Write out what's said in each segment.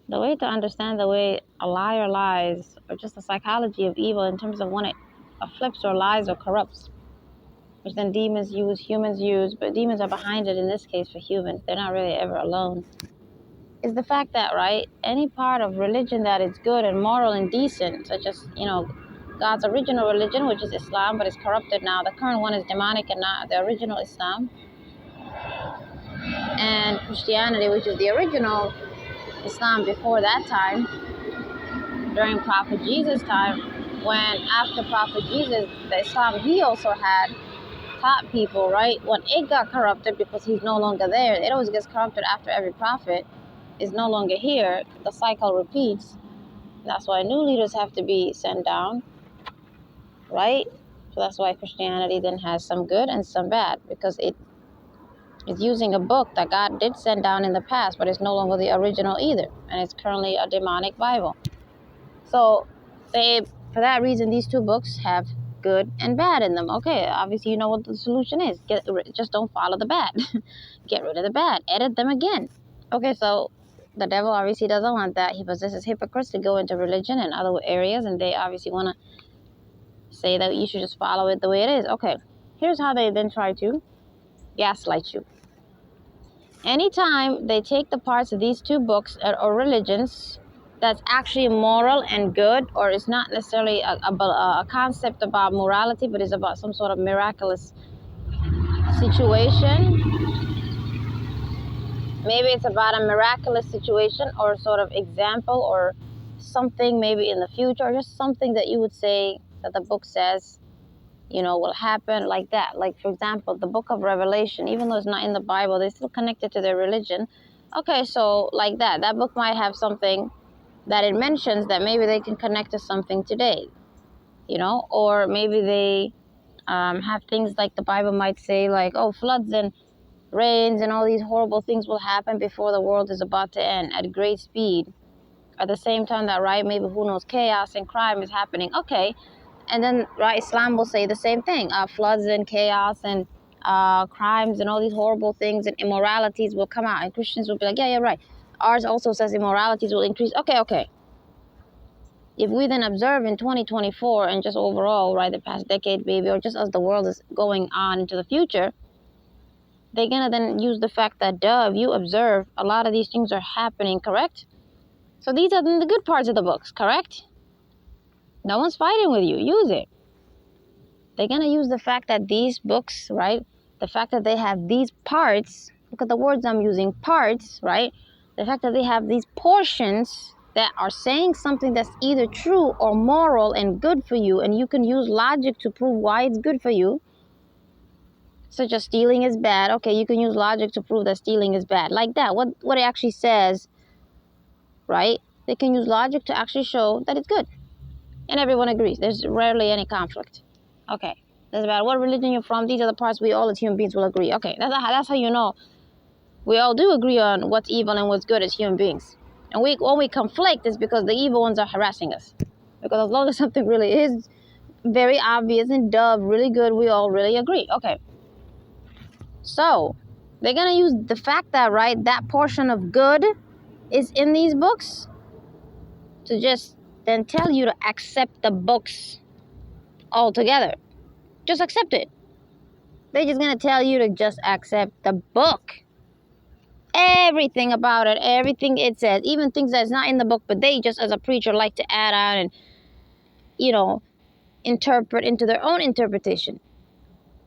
The way to understand the way a liar lies, or just the psychology of evil in terms of when it afflicts or lies or corrupts, which then demons use, humans use, but demons are behind it in this case for humans. They're not really ever alone. Is the fact that, right, any part of religion that is good and moral and decent, such as, God's original religion, which is Islam, but is corrupted now. The current one is demonic and not the original Islam. And Christianity, which is the original Islam before that time, during Prophet Jesus' time, when after Prophet Jesus, the Islam he also had taught people, right, when it got corrupted because he's no longer there, it always gets corrupted after every prophet is no longer here, the cycle repeats. That's why new leaders have to be sent down, right? So that's why Christianity then has some good and some bad, because it is using a book that God did send down in the past, but it's no longer the original either, and it's currently a demonic Bible. So for that reason, these two books have good and bad in them. Okay, obviously you know what the solution is. Just don't follow the bad. Get rid of the bad. Edit them again. Okay, so the devil obviously doesn't want that. He possesses hypocrites to go into religion and other areas, and they obviously want to say that you should just follow it the way it is. Okay, here's how they then try to gaslight you. Anytime they take the parts of these two books or religions that's actually moral and good, or it's not necessarily a concept about morality, but it's about some sort of miraculous situation. Maybe it's about a miraculous situation or sort of example or something maybe in the future, or just something that you would say that the book says, will happen like that. Like, for example, the book of Revelation, even though it's not in the Bible, they still connect it to their religion. Okay, so like that book might have something that it mentions that maybe they can connect to something today, or maybe they have things like the Bible might say, like, oh, floods and rains and all these horrible things will happen before the world is about to end at great speed. At the same time that, right, maybe, who knows, chaos and crime is happening. Okay, and then, right, Islam will say the same thing. Floods and chaos and crimes and all these horrible things and immoralities will come out. And Christians will be like, yeah, right. Ours also says immoralities will increase. Okay. If we then observe in 2024 and just overall, right, the past decade, maybe, or just as the world is going on into the future, they're going to then use the fact that, if you observe, a lot of these things are happening, correct? So these are the good parts of the books, correct? No one's fighting with you. Use it. They're going to use the fact that these books, right, the fact that they have these parts, look at the words I'm using, parts, right? The fact that they have these portions that are saying something that's either true or moral and good for you, and you can use logic to prove why it's good for you, such as stealing is bad. Okay, you can use logic to prove that stealing is bad. Like that, what it actually says, right? They can use logic to actually show that it's good. And everyone agrees. There's rarely any conflict. Okay. Doesn't matter what religion you're from. These are the parts we all as human beings will agree. Okay. That's how you know we all do agree on what's evil and what's good as human beings. And when we conflict is because the evil ones are harassing us. Because as long as something really is very obvious and really good, we all really agree. Okay. So they're going to use the fact that, right, that portion of good is in these books to just then tell you to accept the books altogether. Just accept it. They're just going to tell you to just accept the book. Everything about it, everything it says, even things that's not in the book, but they just as a preacher like to add on and, interpret into their own interpretation.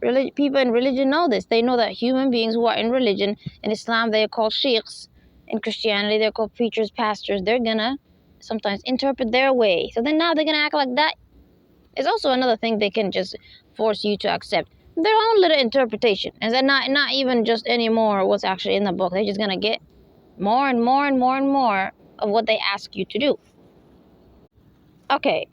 People in religion know this. They know that human beings who are in religion, in Islam they are called sheikhs. In Christianity they're called preachers, pastors. They're going to sometimes interpret their way. So then now they're going to act like that. It's also another thing they can just force you to accept. Their own little interpretation. And then not even just anymore what's actually in the book. They're just going to get more and more and more and more of what they ask you to do. Okay.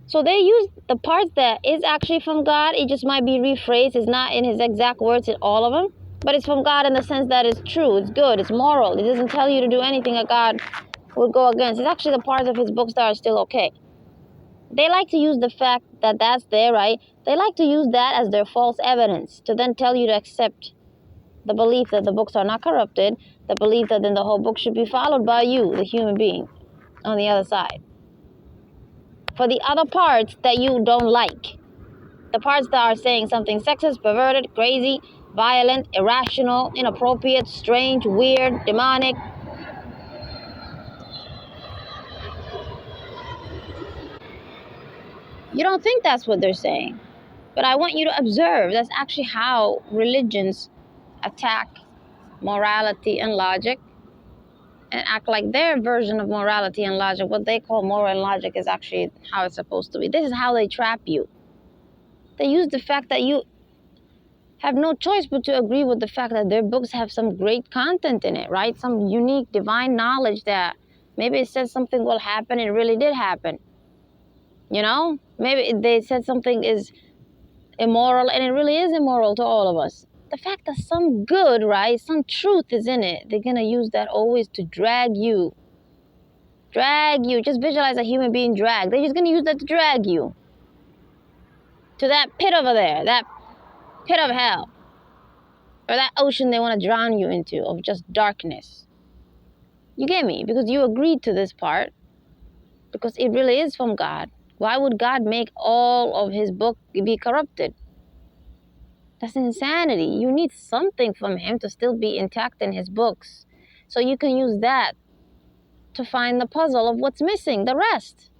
So they use the parts that is actually from God. It just might be rephrased. It's not in his exact words in all of them. But it's from God in the sense that it's true. It's good. It's moral. It doesn't tell you to do anything that God would go against. It's actually the parts of his books that are still okay. They like to use the fact that that's there, right? They like to use that as their false evidence to then tell you to accept the belief that the books are not corrupted, the belief that then the whole book should be followed by you, the human being, on the other side. For the other parts that you don't like, the parts that are saying something sexist, perverted, crazy, violent, irrational, inappropriate, strange, weird, demonic, you don't think that's what they're saying. But I want you to observe that's actually how religions attack morality and logic and act like their version of morality and logic, what they call moral and logic, is actually how it's supposed to be. This is how they trap you. They use the fact that you have no choice but to agree with the fact that their books have some great content in it, right? Some unique divine knowledge that maybe it says something will happen, it really did happen. You know? Maybe they said something is immoral and it really is immoral to all of us. The fact that some good, right, some truth is in it, they're going to use that always to drag you. Drag you. Just visualize a human being dragged. They're just going to use that to drag you to that pit over there, that pit of hell, or that ocean they want to drown you into of just darkness. You get me? Because you agreed to this part, because it really is from God. Why would God make all of his book be corrupted? That's insanity. You need something from him to still be intact in his books. So you can use that to find the puzzle of what's missing, the rest.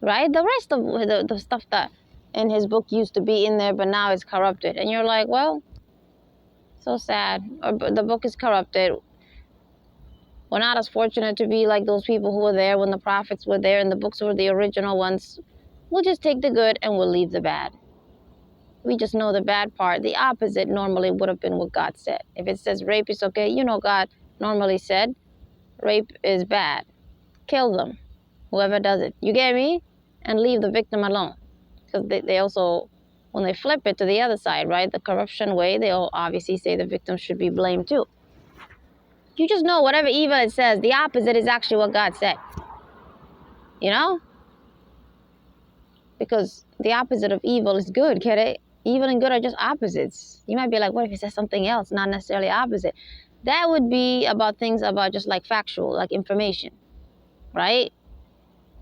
Right? The rest of the stuff that in his book used to be in there, but now it's corrupted. And you're like, well, so sad. Or the book is corrupted. We're not as fortunate to be like those people who were there when the prophets were there and the books were the original ones. We'll just take the good and we'll leave the bad. We just know the bad part. The opposite normally would have been what God said. If it says rape is okay, you know God normally said rape is bad. Kill them, whoever does it. You get me? And leave the victim alone. Because they also, when they flip it to the other side, right, the corruption way, they'll obviously say the victim should be blamed too. You just know whatever evil it says, the opposite is actually what God said. You know? Because the opposite of evil is good, get it? Evil and good are just opposites. You might be like, what if it says something else, not necessarily opposite? That would be about things about just like factual, like information, right?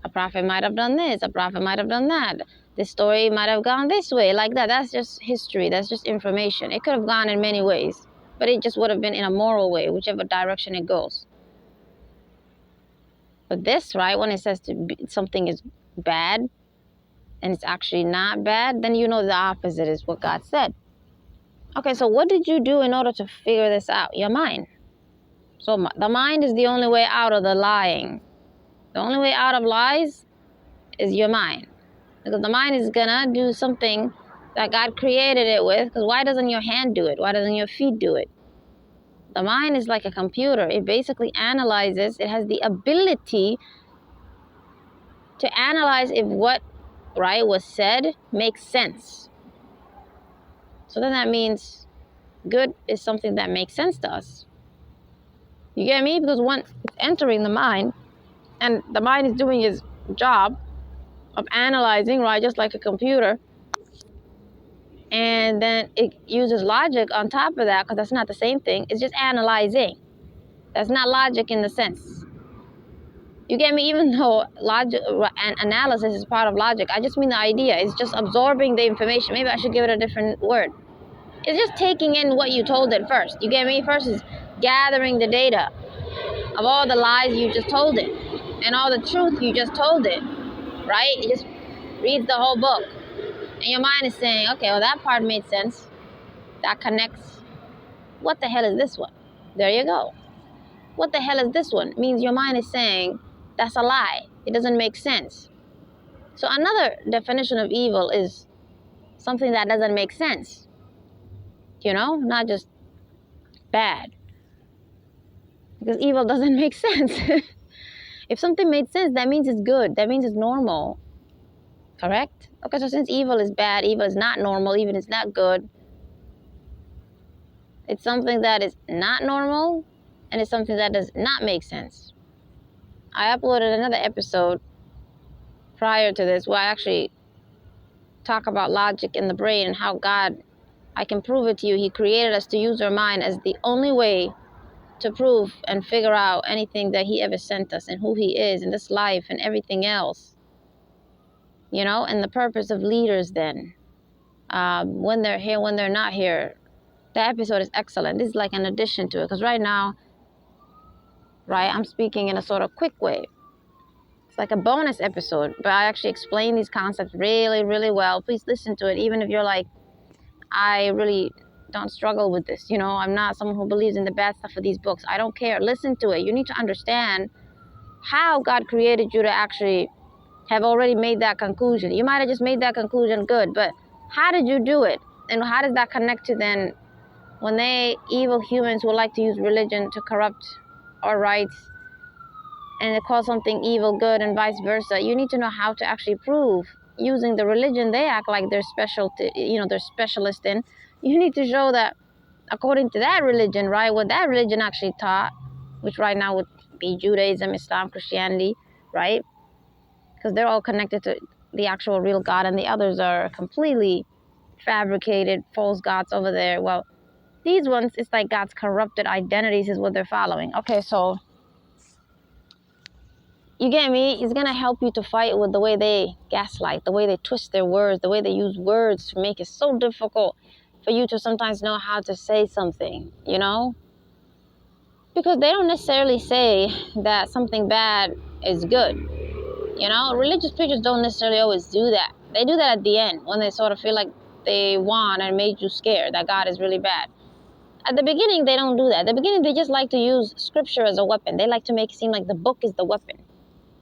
A prophet might have done this, a prophet might have done that. This story might have gone this way, like that. That's just history, that's just information. It could have gone in many ways, but it just would have been in a moral way, whichever direction it goes. But this, right, when it says something is bad, and it's actually not bad, then you know the opposite is what God said. Okay, so what did you do in order to figure this out? Your mind. So the mind is the only way out of the lying. The only way out of lies is your mind. Because the mind is gonna do something that God created it with. Because why doesn't your hand do it? Why doesn't your feet do it? The mind is like a computer. It basically analyzes. It has the ability to analyze if what was said makes sense. So then that means good is something that makes sense to us. You get me? Because when it's entering the mind, and the mind is doing its job of analyzing, right, just like a computer, and then it uses logic on top of that, because that's not the same thing. It's just analyzing. That's not logic in the sense. You get me? Even though logic and analysis is part of logic, I just mean the idea. It's just absorbing the information. Maybe I should give it a different word. It's just taking in what you told it first. You get me? First is gathering the data of all the lies you just told it and all the truth you just told it, right? It just reads the whole book. And your mind is saying, okay, well, that part made sense. That connects. What the hell is this one? There you go. What the hell is this one? It means your mind is saying, that's a lie. It doesn't make sense. So another definition of evil is something that doesn't make sense. You know, not just bad. Because evil doesn't make sense. If something made sense, that means it's good. That means it's normal. Correct? Okay, so since evil is bad, evil is not normal, even it's not good. It's something that is not normal, and it's something that does not make sense. I uploaded another episode prior to this where I actually talk about logic in the brain and how God I can prove it to you. He created us to use our mind as the only way to prove and figure out anything that he ever sent us and who he is in this life and everything else. You know, and the purpose of leaders then, when they're here, when they're not here. The episode is excellent. This is like an addition to it, because right now, right, I'm speaking in a sort of quick way. It's like a bonus episode, but I actually explain these concepts really, really well. Please listen to it, even if you're like, I really don't struggle with this. You know, I'm not someone who believes in the bad stuff of these books. I don't care. Listen to it. You need to understand how God created you to actually have already made that conclusion. You might have just made that conclusion good, but how did you do it? And how does that connect to then when evil humans would like to use religion to corrupt our rights and they call something evil good and vice versa? You need to know how to actually prove using the religion they act like they're they're specialist in. You need to show that according to that religion, right, what that religion actually taught, which right now would be Judaism, Islam, Christianity, right? Because they're all connected to the actual real God, and the others are completely fabricated false gods over there. Well, these ones, it's like God's corrupted identities is what they're following. Okay, so you get me? It's going to help you to fight with the way they gaslight, the way they twist their words, the way they use words to make it so difficult for you to sometimes know how to say something, you know? Because they don't necessarily say that something bad is good. You know, religious preachers don't necessarily always do that. They do that at the end when they sort of feel like they won and made you scared that God is really bad. At the beginning, they don't do that. At the beginning, they just like to use scripture as a weapon. They like to make it seem like the book is the weapon.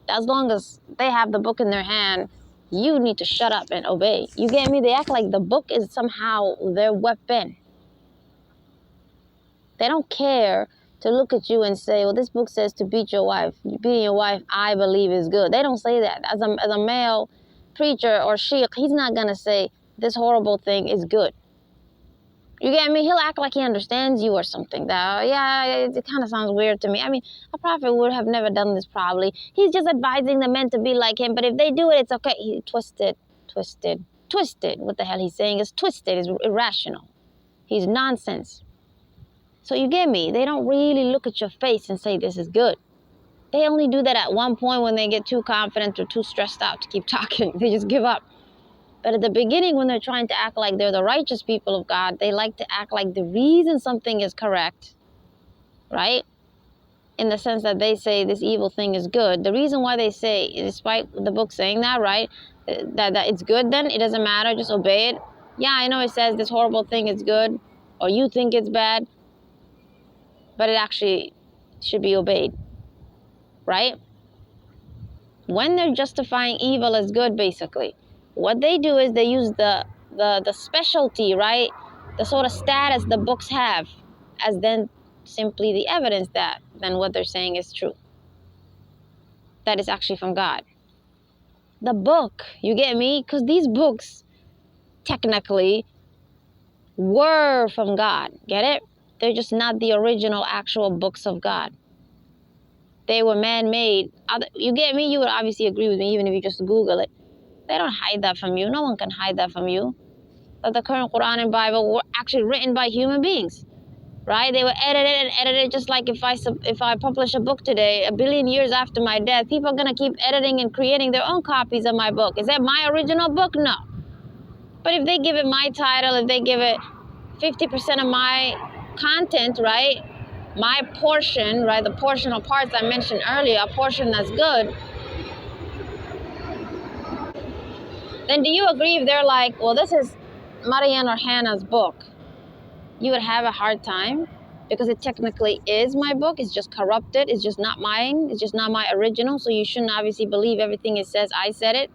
As long as they have the book in their hand, you need to shut up and obey. You get me? They act like the book is somehow their weapon. They don't care to look at you and say, well, this book says to beat your wife. Beating your wife, I believe, is good. They don't say that. As a male preacher or sheikh, he's not going to say this horrible thing is good. You get me? He'll act like he understands you or something. That, yeah, it kind of sounds weird to me. I mean, a prophet would have never done this probably. He's just advising the men to be like him. But if they do it, it's okay. He twisted. What the hell he's saying is twisted. It's irrational. He's nonsense. So you get me? They don't really look at your face and say this is good. They only do that at one point when they get too confident or too stressed out to keep talking. They just give up. But at the beginning, when they're trying to act like they're the righteous people of God, they like to act like the reason something is correct, right? In the sense that they say this evil thing is good. The reason why they say, despite the book saying that, right, that it's good then, it doesn't matter, just obey it. Yeah, I know it says this horrible thing is good, or you think it's bad, but it actually should be obeyed, right? When they're justifying evil as good, basically, what they do is they use the specialty, right? The sort of status the books have as then simply the evidence that then what they're saying is true. That is actually from God. The book, you get me? Because these books technically were from God. Get it? They're just not the original actual books of God. They were man-made. You get me? You would obviously agree with me even if you just Google it. They don't hide that from you. No one can hide that from you. That the current Qur'an and Bible were actually written by human beings, right? They were edited just like if I publish a book today, 1 billion years after my death, people are going to keep editing and creating their own copies of my book. Is that my original book? No. But if they give it my title, if they give it 50% of my content, right? My portion, right? The portional parts I mentioned earlier, a portion that's good. Then do you agree if they're like, well, this is Marianne or Hannah's book? You would have a hard time because it technically is my book. It's just corrupted. It's just not mine. It's just not my original. So you shouldn't obviously believe everything it says I said it.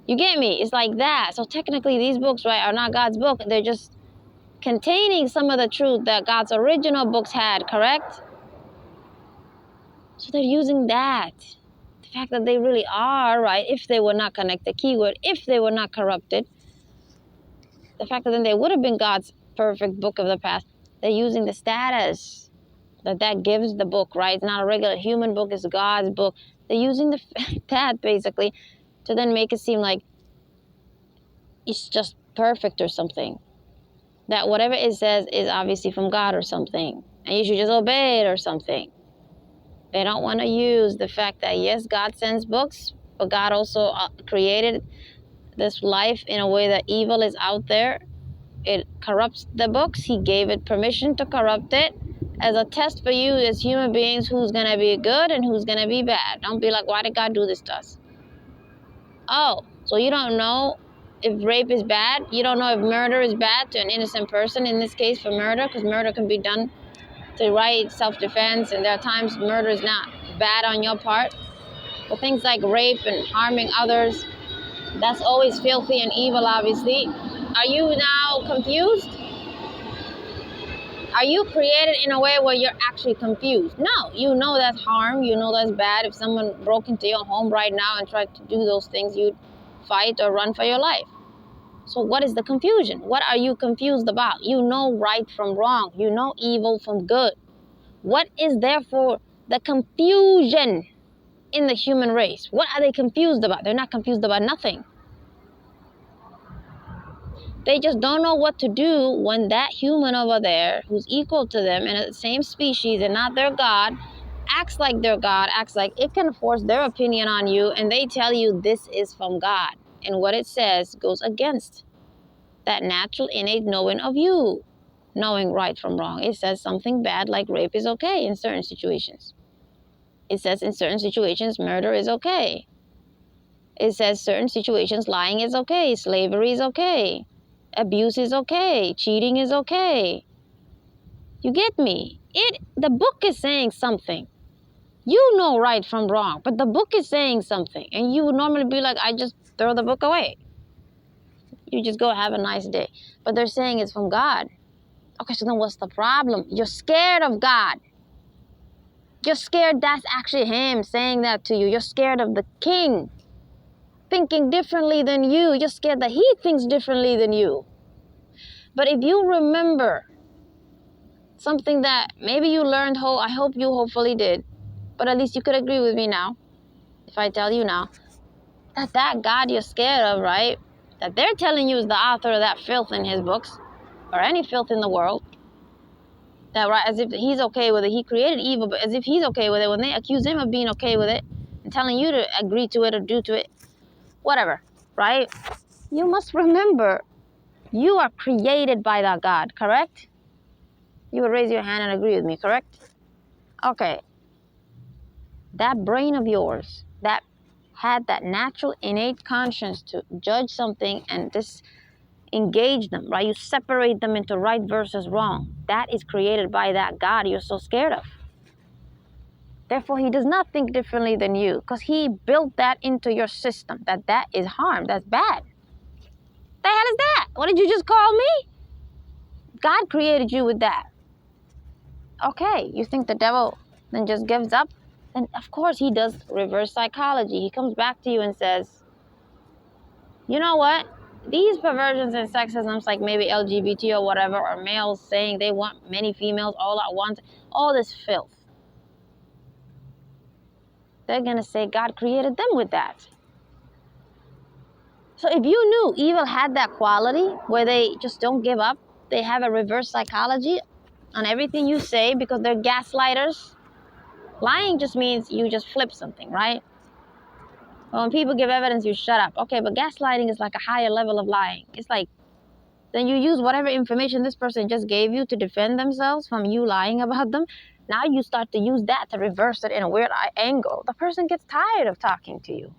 You get me? It's like that. So technically these books, right, are not God's book. They're just containing some of the truth that God's original books had, correct? So they're using that. The fact that they really are, right, if they were not connected, keyword, if they were not corrupted, the fact that then they would have been God's perfect book of the past, they're using the status that gives the book, right? It's not a regular human book, it's God's book. They're using that basically to then make it seem like it's just perfect or something. that whatever it says is obviously from God or something, and you should just obey it or something. They don't want to use the fact that, yes, God sends books, but God also created this life in a way that evil is out there. It corrupts the books. He gave it permission to corrupt it as a test for you as human beings, who's going to be good and who's going to be bad. Don't be like, why did God do this to us? Oh, so you don't know if rape is bad? You don't know if murder is bad to an innocent person, in this case for murder, because murder can be done to right self-defense, and there are times murder is not bad on your part. But things like rape and harming others, that's always filthy and evil, obviously. Are you now confused? Are you created in a way where you're actually confused? No, you know that's harm, you know that's bad. If someone broke into your home right now and tried to do those things, you'd fight or run for your life. So what is the confusion? What are you confused about? You know right from wrong. You know evil from good. What is therefore the confusion in the human race? What are they confused about? They're not confused about nothing. They just don't know what to do when that human over there, who's equal to them and the same species and not their God, acts like their God, acts like it can force their opinion on you, and they tell you this is from God. And what it says goes against that natural innate knowing of you, knowing right from wrong. It says something bad like rape is okay in certain situations. It says in certain situations murder is okay. It says certain situations lying is okay, slavery is okay, abuse is okay, cheating is okay. You get me? The book is saying something. You know right from wrong, but the book is saying something, and you would normally be like, I just throw the book away. You just go have a nice day. But they're saying it's from God. Okay, so then what's the problem? You're scared of God. You're scared that's actually him saying that to you. You're scared of the king thinking differently than you. You're scared that he thinks differently than you. But if you remember something that maybe you learned, I hope you hopefully did, but at least you could agree with me now, if I tell you now, that God you're scared of, right, that they're telling you is the author of that filth in his books, or any filth in the world, that right, as if he's okay with it. He created evil, but as if he's okay with it, when they accuse him of being okay with it and telling you to agree to it or do to it, whatever, right? You must remember, you are created by that God, correct? You would raise your hand and agree with me, correct? Okay. That brain of yours that had that natural innate conscience to judge something and engage them, right? You separate them into right versus wrong. That is created by that God you're so scared of. Therefore, he does not think differently than you, because he built that into your system, that is harm, that's bad. The hell is that? What did you just call me? God created you with that. Okay, you think the devil then just gives up? Then of course he does reverse psychology. He comes back to you and says, you know what? These perversions and sexisms, like maybe LGBT or whatever, or males saying they want many females all at once, all this filth. They're going to say God created them with that. So if you knew evil had that quality where they just don't give up, they have a reverse psychology on everything you say because they're gaslighters. Lying just means you just flip something, right? Well, when people give evidence, you shut up. Okay, but gaslighting is like a higher level of lying. It's like, then you use whatever information this person just gave you to defend themselves from you lying about them. Now you start to use that to reverse it in a weird angle. The person gets tired of talking to you.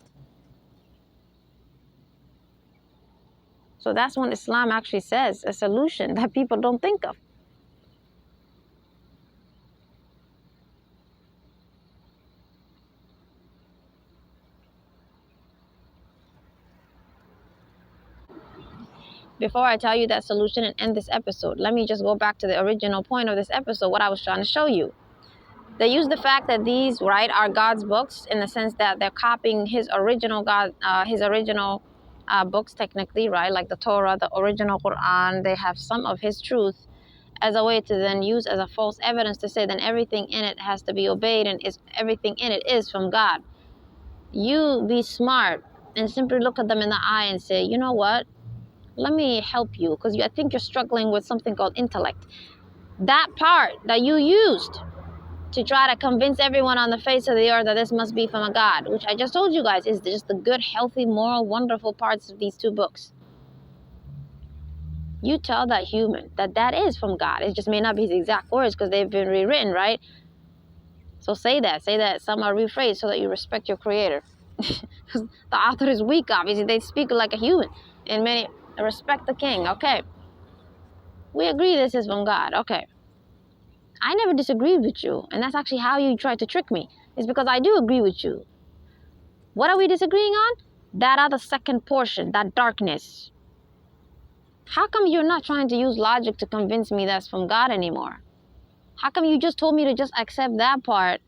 So that's when Islam actually says a solution that people don't think of. Before I tell you that solution and end this episode, let me just go back to the original point of this episode, what I was trying to show you. They use the fact that these, right, are God's books in the sense that they're copying his original books technically, right, like the Torah, the original Qur'an. They have some of his truth as a way to then use as a false evidence to say then everything in it has to be obeyed and everything in it is from God. You be smart and simply look at them in the eye and say, you know what? let me help you, because I think you're struggling with something called intellect. That part that you used to try to convince everyone on the face of the earth that this must be from a God, which I just told you guys is just the good, healthy, moral, wonderful parts of these two books. You tell that human that that is from God. It just may not be his exact words because they've been rewritten, right? So say that. Say that some are rephrased so that you respect your creator. Because the author is weak, obviously. They speak like a human. And many respect the king. Okay. We agree this is from God. Okay. I never disagreed with you. And that's actually how you tried to trick me. It's because I do agree with you. What are we disagreeing on? That other second portion, that darkness. How come you're not trying to use logic to convince me that's from God anymore? How come you just told me to just accept that part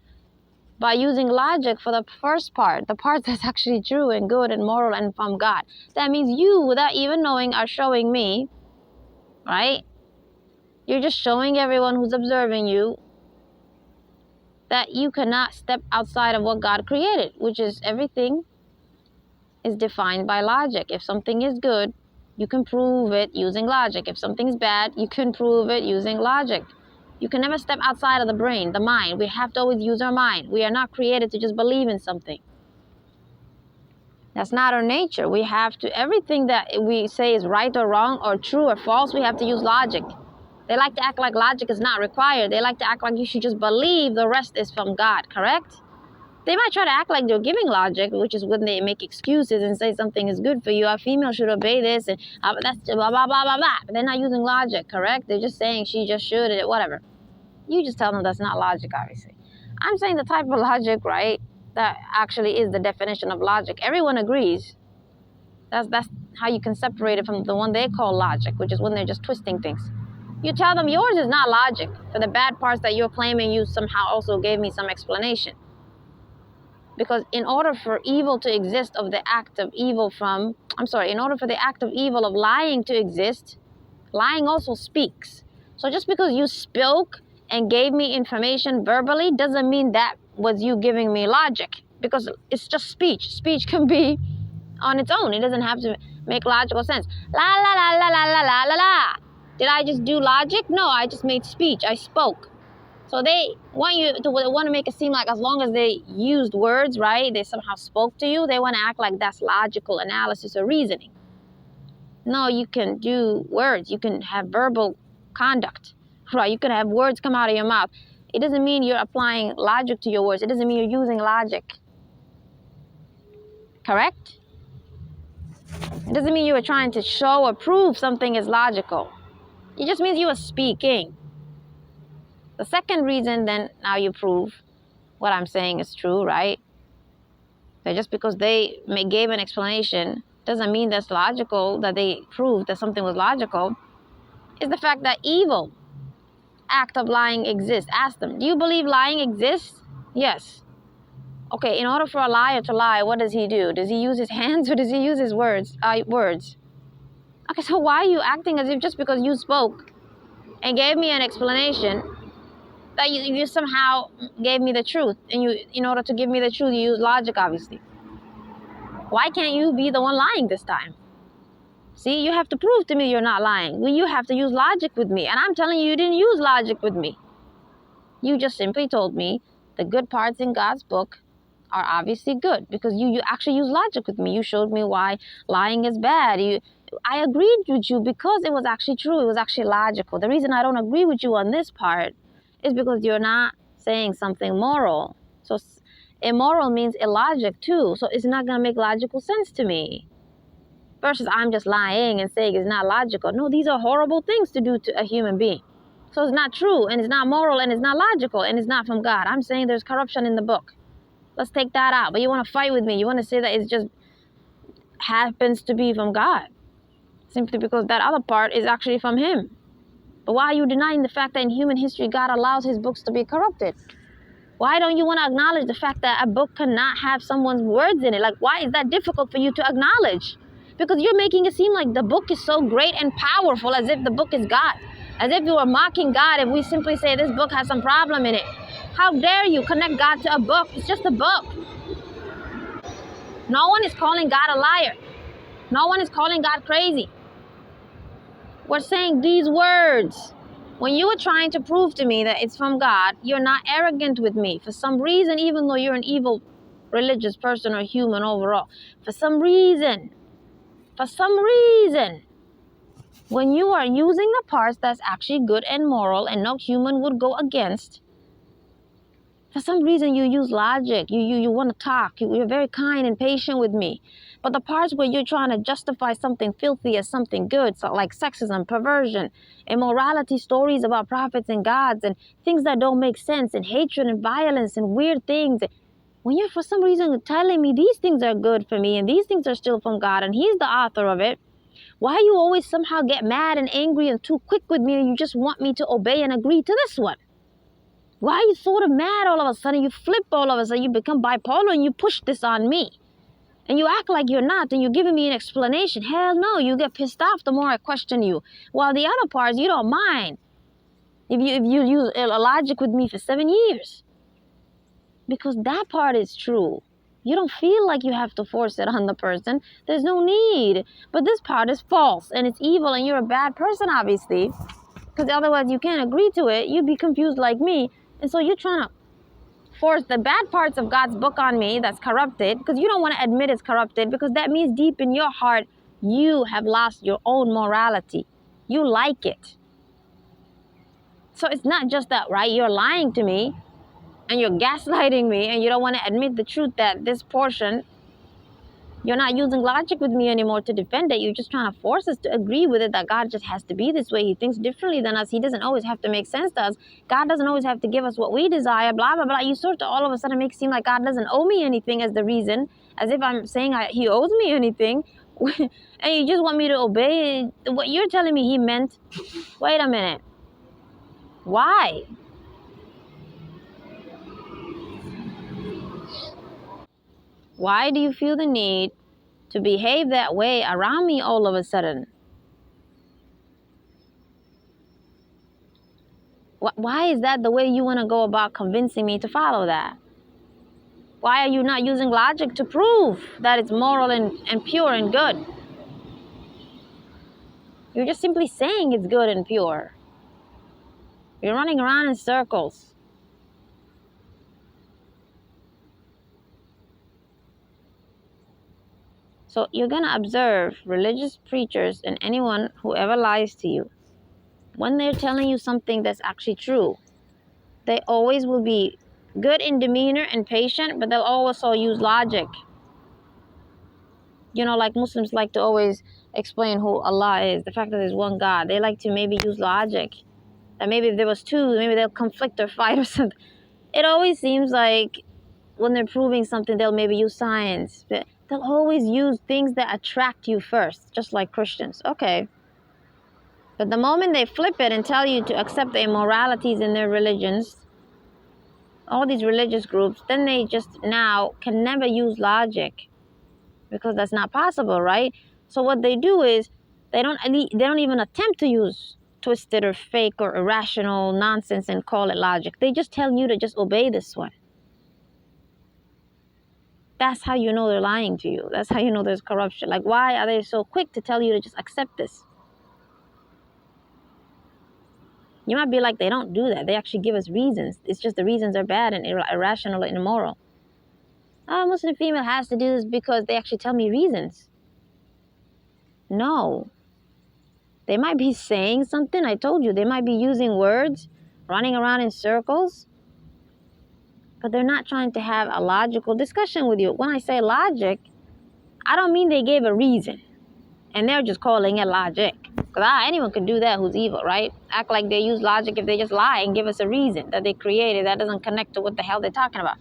by using logic for the first part, the part that's actually true and good and moral and from God? That means you, without even knowing, are showing me, right? You're just showing everyone who's observing you that you cannot step outside of what God created, which is everything is defined by logic. If something is good, you can prove it using logic. If something's bad, you can prove it using logic. You can never step outside of the brain, the mind. We have to always use our mind. We are not created to just believe in something. That's not our nature. We have to, everything that we say is right or wrong or true or false, we have to use logic. They like to act like logic is not required. They like to act like you should just believe the rest is from God, correct? They might try to act like they're giving logic, which is when they make excuses and say something is good for you. A female should obey this and that's blah, blah, blah, blah, blah. But they're not using logic, correct? They're just saying she just should, whatever. You just tell them that's not logic, obviously. I'm saying the type of logic, right, that actually is the definition of logic. Everyone agrees. That's how you can separate it from the one they call logic, which is when they're just twisting things. You tell them yours is not logic. For the bad parts that you're claiming, you somehow also gave me some explanation. Because in order for evil to exist of the act of evil in order for the act of evil of lying to exist, lying also speaks. So just because you spoke and gave me information verbally doesn't mean that was you giving me logic, because it's just speech. Speech can be on its own. It doesn't have to make logical sense. La la la la la la la la la. Did I just do logic? No, I just made speech. I spoke. So they want to make it seem like as long as they used words, right, they somehow spoke to you, they want to act like that's logical analysis or reasoning. No, you can do words. You can have verbal conduct, right? You can have words come out of your mouth. It doesn't mean you're applying logic to your words. It doesn't mean you're using logic. Correct? It doesn't mean you were trying to show or prove something is logical. It just means you were speaking. The second reason, then, now you prove what I'm saying is true, right? So just because they gave an explanation doesn't mean that's logical, that they proved that something was logical, is the fact that evil act of lying exists. Ask them, do you believe lying exists? Yes. Okay, in order for a liar to lie, what does he do? Does he use his hands or does he use his words? Okay, so why are you acting as if just because you spoke and gave me an explanation that you somehow gave me the truth, and in order to give me the truth, you use logic, obviously. Why can't you be the one lying this time? See, you have to prove to me you're not lying. You have to use logic with me, and I'm telling you, you didn't use logic with me. You just simply told me the good parts in God's book are obviously good, because you actually use logic with me. You showed me why lying is bad. I agreed with you because it was actually true. It was actually logical. The reason I don't agree with you on this part is because you're not saying something moral. So immoral means illogic too. So it's not going to make logical sense to me. Versus I'm just lying and saying it's not logical. No, these are horrible things to do to a human being. So it's not true, and it's not moral, and it's not logical, and it's not from God. I'm saying there's corruption in the book. Let's take that out. But you want to fight with me. You want to say that it just happens to be from God, simply because that other part is actually from him. But why are you denying the fact that in human history, God allows his books to be corrupted? Why don't you want to acknowledge the fact that a book cannot have someone's words in it? Like, why is that difficult for you to acknowledge? Because you're making it seem like the book is so great and powerful, as if the book is God. As if you were mocking God if we simply say this book has some problem in it. How dare you connect God to a book? It's just a book. No one is calling God a liar. No one is calling God crazy. were saying these words. When you were trying to prove to me that it's from God, you're not arrogant with me. For some reason, even though you're an evil religious person or human overall, for some reason, when you are using the parts that's actually good and moral and no human would go against, for some reason you use logic. You want to talk. You're very kind and patient with me. But the parts where you're trying to justify something filthy as something good, so like sexism, perversion, immorality, stories about prophets and gods, and things that don't make sense, and hatred and violence and weird things. When you're for some reason telling me these things are good for me and these things are still from God and He's the author of it, why you always somehow get mad and angry and too quick with me and you just want me to obey and agree to this one? Why are you sort of mad all of a sudden? You flip all of a sudden, you become bipolar and you push this on me. And you act like you're not, and you're giving me an explanation. Hell no, you get pissed off the more I question you. While the other parts, you don't mind. If you use logic with me for 7 years. Because that part is true. You don't feel like you have to force it on the person. There's no need. But this part is false, and it's evil, and you're a bad person, obviously. Because otherwise you can't agree to it. You'd be confused like me. And so you're trying to force the bad parts of God's book on me that's corrupted, because you don't want to admit it's corrupted, because that means deep in your heart you have lost your own morality. You like it. So it's not just that, right? You're lying to me and you're gaslighting me and you don't want to admit the truth that this portion, you're not using logic with me anymore to defend it. You're just trying to force us to agree with it, that God just has to be this way. He thinks differently than us. He doesn't always have to make sense to us. God doesn't always have to give us what we desire, blah, blah, blah. You sort of all of a sudden make it seem like God doesn't owe me anything as the reason, as if I'm saying He owes me anything. And you just want me to obey what you're telling me He meant. Wait a minute. Why? Why do you feel the need to behave that way around me all of a sudden? Why is that the way you want to go about convincing me to follow that? Why are you not using logic to prove that it's moral and pure and good? You're just simply saying it's good and pure. You're running around in circles. So you're going to observe religious preachers and anyone who ever lies to you. When they're telling you something that's actually true, they always will be good in demeanor and patient, but they'll also use logic. You know, like Muslims like to always explain who Allah is, the fact that there's one God. They like to maybe use logic. That maybe if there was two, maybe they'll conflict or fight or something. It always seems like when they're proving something, they'll maybe use science. But they'll always use things that attract you first, just like Christians. Okay. But the moment they flip it and tell you to accept the immoralities in their religions, all these religious groups, then they just now can never use logic, because that's not possible, right? So what they do is they don't even attempt to use twisted or fake or irrational nonsense and call it logic. They just tell you to just obey this one. That's how you know they're lying to you. That's how you know there's corruption. Like, why are they so quick to tell you to just accept this? You might be like, they don't do that. They actually give us reasons. It's just the reasons are bad and irrational and immoral. Oh, a Muslim female has to do this because they actually tell me reasons. No. They might be saying something. I told you, they might be using words, running around in circles, but they're not trying to have a logical discussion with you. When I say logic, I don't mean they gave a reason and they're just calling it logic. Because anyone could do that who's evil, right? Act like they use logic if they just lie and give us a reason that they created that doesn't connect to what the hell they're talking about.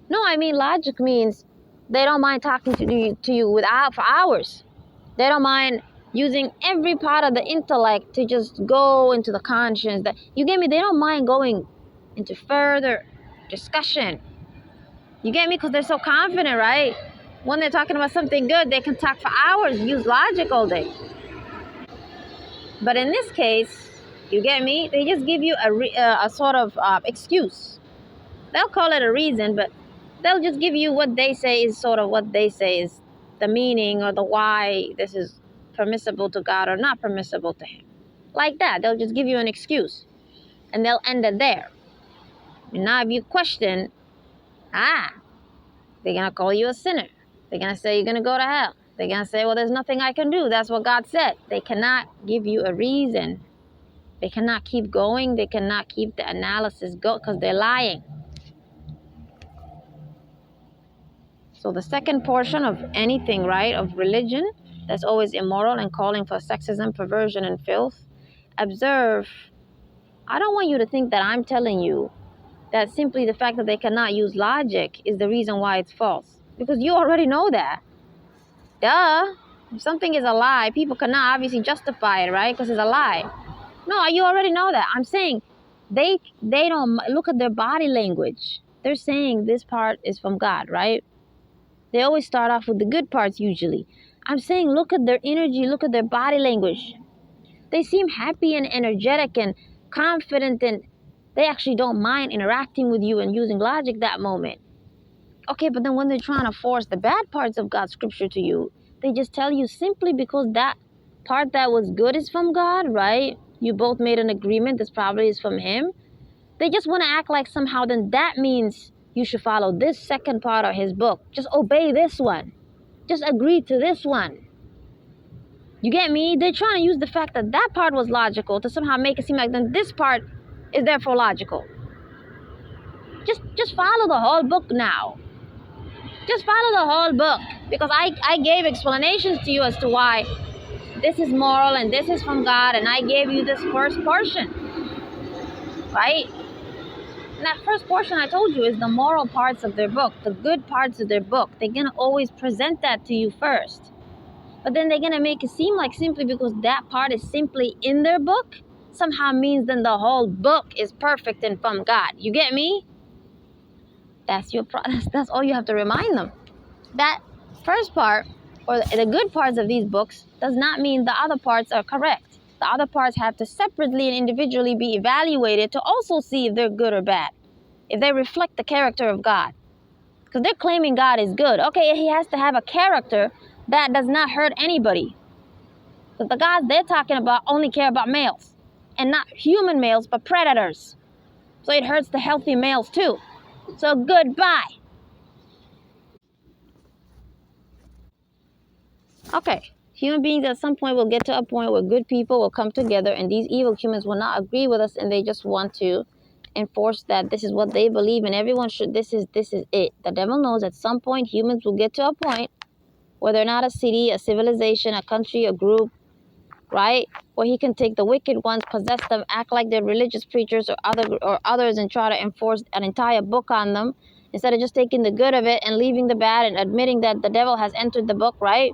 No, I mean logic means they don't mind talking to you for hours. They don't mind using every part of the intellect to just go into the conscience. That you get me? They don't mind going into further discussion. You get me? Because they're so confident, right? When they're talking about something good, they can talk for hours, use logic all day. But in this case, you get me? They just give you a sort of excuse. They'll call it a reason, but they'll just give you what they say is sort of what they say is the meaning or the why this is permissible to God or not permissible to him. Like that. They'll just give you an excuse. And they'll end it there. And now if you question, they're going to call you a sinner. They're going to say you're going to go to hell. They're going to say, well, there's nothing I can do. That's what God said. They cannot give you a reason. They cannot keep going. They cannot keep the analysis going because they're lying. So the second portion of anything, right, of religion that's always immoral and calling for sexism, perversion, and filth. Observe, I don't want you to think that I'm telling you that simply the fact that they cannot use logic is the reason why it's false. Because you already know that. Duh. If something is a lie, people cannot obviously justify it, right? Because it's a lie. No, you already know that. I'm saying they don't look at their body language. They're saying this part is from God, right? They always start off with the good parts usually. I'm saying look at their energy, look at their body language. They seem happy and energetic and confident, and they actually don't mind interacting with you and using logic that moment. Okay, but then when they're trying to force the bad parts of God's scripture to you, they just tell you simply because that part that was good is from God, right? You both made an agreement, this probably is from him. They just want to act like somehow then that means you should follow this second part of his book. Just obey this one. Just agree to this one. You get me? They're trying to use the fact that that part was logical to somehow make it seem like then this part is therefore logical. Just follow the whole book now. Just follow the whole book. Because I gave explanations to you as to why this is moral and this is from God, and I gave you this first portion. Right? And that first portion I told you is the moral parts of their book, the good parts of their book. They're going to always present that to you first. But then they're going to make it seem like simply because that part is simply in their book, somehow means then the whole book is perfect and from God. You get me? That's all you have to remind them. That first part, or the good parts of these books, does not mean the other parts are correct. The other parts have to separately and individually be evaluated to also see if they're good or bad, if they reflect the character of God. Because they're claiming God is good. Okay, he has to have a character that does not hurt anybody. Because the gods they're talking about only care about males. And not human males, but predators. So it hurts the healthy males too. So goodbye. Okay. Human beings at some point will get to a point where good people will come together and these evil humans will not agree with us and they just want to enforce that this is what they believe and everyone should, this is it. The devil knows at some point humans will get to a point where they're not a city, a civilization, a country, a group, right? Where he can take the wicked ones, possess them, act like they're religious preachers or others and try to enforce an entire book on them instead of just taking the good of it and leaving the bad and admitting that the devil has entered the book, right?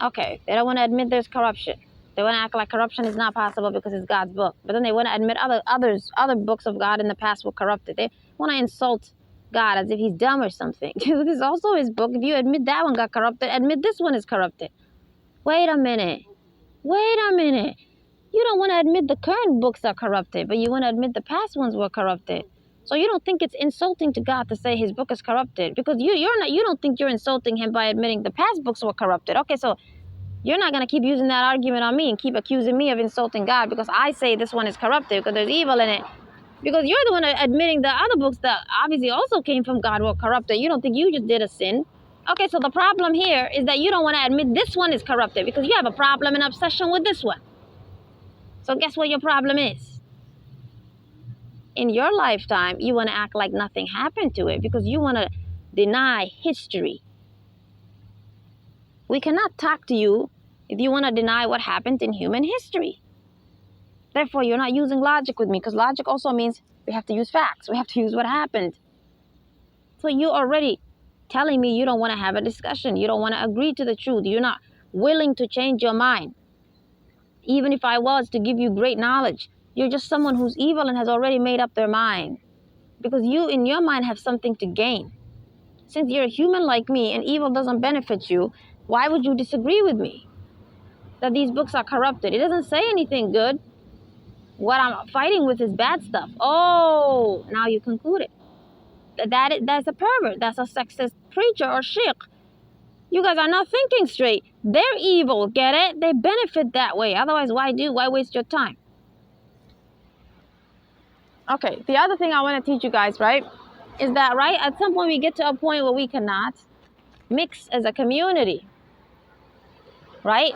Okay, they don't want to admit there's corruption. They want to act like corruption is not possible because it's God's book. But then they want to admit other books of God in the past were corrupted. They want to insult God as if he's dumb or something. This is also his book. If you admit that one got corrupted, admit this one is corrupted. Wait a minute. You don't want to admit the current books are corrupted, but you want to admit the past ones were corrupted. So you don't think it's insulting to God to say his book is corrupted because you don't think you're insulting him by admitting the past books were corrupted. Okay, so you're not going to keep using that argument on me and keep accusing me of insulting God because I say this one is corrupted because there's evil in it. Because you're the one admitting the other books that obviously also came from God were corrupted. You don't think you just did a sin. Okay, so the problem here is that you don't want to admit this one is corrupted because you have a problem and obsession with this one. So guess what your problem is? In your lifetime, you want to act like nothing happened to it because you want to deny history. We cannot talk to you if you want to deny what happened in human history. Therefore, you're not using logic with me because logic also means we have to use facts. We have to use what happened. So you're already telling me you don't want to have a discussion. You don't want to agree to the truth. You're not willing to change your mind. Even if I was to give you great knowledge, you're just someone who's evil and has already made up their mind. Because you, in your mind, have something to gain. Since you're a human like me and evil doesn't benefit you, why would you disagree with me? That these books are corrupted. It doesn't say anything good. What I'm fighting with is bad stuff. Oh, now you concluded. That's a pervert. That's a sexist preacher or sheikh. You guys are not thinking straight. They're evil, get it? They benefit that way. Otherwise, why waste your time? Okay, the other thing I want to teach you guys, right, is that, right, at some point we get to a point where we cannot mix as a community, right?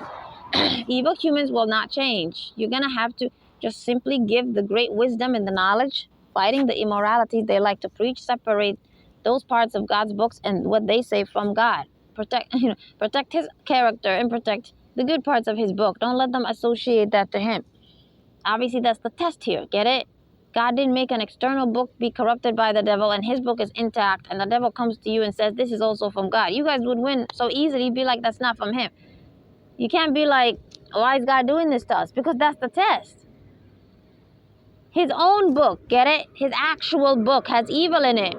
Evil humans will not change. You're going to have to just simply give the great wisdom and the knowledge, fighting the immoralities they like to preach, separate those parts of God's books and what they say from God. Protect his character and protect the good parts of his book. Don't let them associate that to him. Obviously, that's the test here. Get it? God didn't make an external book be corrupted by the devil, and his book is intact, and the devil comes to you and says, this is also from God. You guys would win so easily, be like, that's not from him. You can't be like, why is God doing this to us? Because that's the test. His own book, get it? His actual book has evil in it.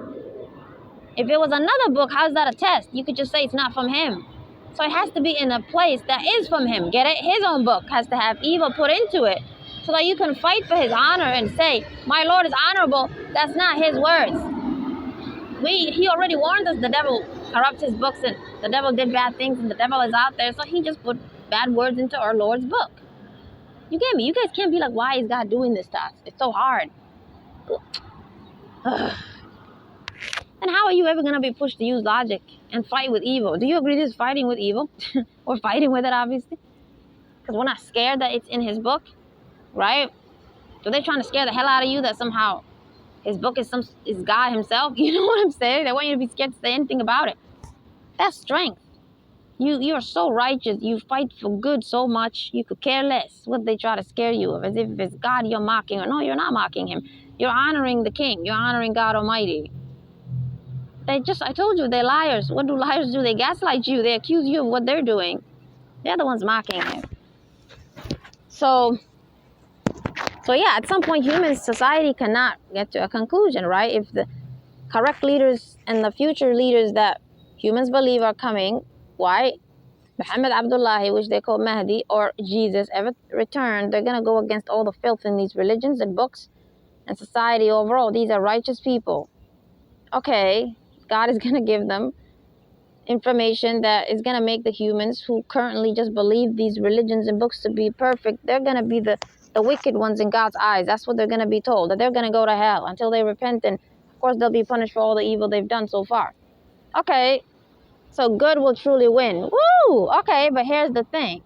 If it was another book, how's that a test? You could just say it's not from him. So it has to be in a place that is from him, get it? His own book has to have evil put into it so that you can fight for his honor and say, my Lord is honorable. That's not his words. He already warned us the devil corrupts his books and the devil did bad things and the devil is out there. So he just put bad words into our Lord's book. You get me? You guys can't be like, why is God doing this to us? It's so hard. And how are you ever going to be pushed to use logic and fight with evil? Do you agree this is fighting with evil? Or fighting with it, obviously? Because we're not scared that it's in his book, right? So they're trying to scare the hell out of you that somehow his book is God himself. You know what I'm saying? They want you to be scared to say anything about it. That's strength. You are so righteous. You fight for good so much. You could care less what they try to scare you of. As if it's God you're mocking. Or no, you're not mocking him. You're honoring the king. You're honoring God Almighty. I told you, they're liars. What do liars do? They gaslight you. They accuse you of what they're doing. They're the ones mocking him. So yeah, at some point, human society cannot get to a conclusion, right? If the correct leaders and the future leaders that humans believe are coming, why? Muhammad Abdullahi, which they call Mahdi, or Jesus, ever return, they're going to go against all the filth in these religions and books and society overall. These are righteous people. Okay, God is going to give them information that is going to make the humans who currently just believe these religions and books to be perfect, they're going to be the wicked ones in God's eyes. That's what they're going to be told, that they're going to go to hell until they repent, and of course they'll be punished for all the evil they've done so far. Okay, so good will truly win. Woo! Okay, but here's the thing.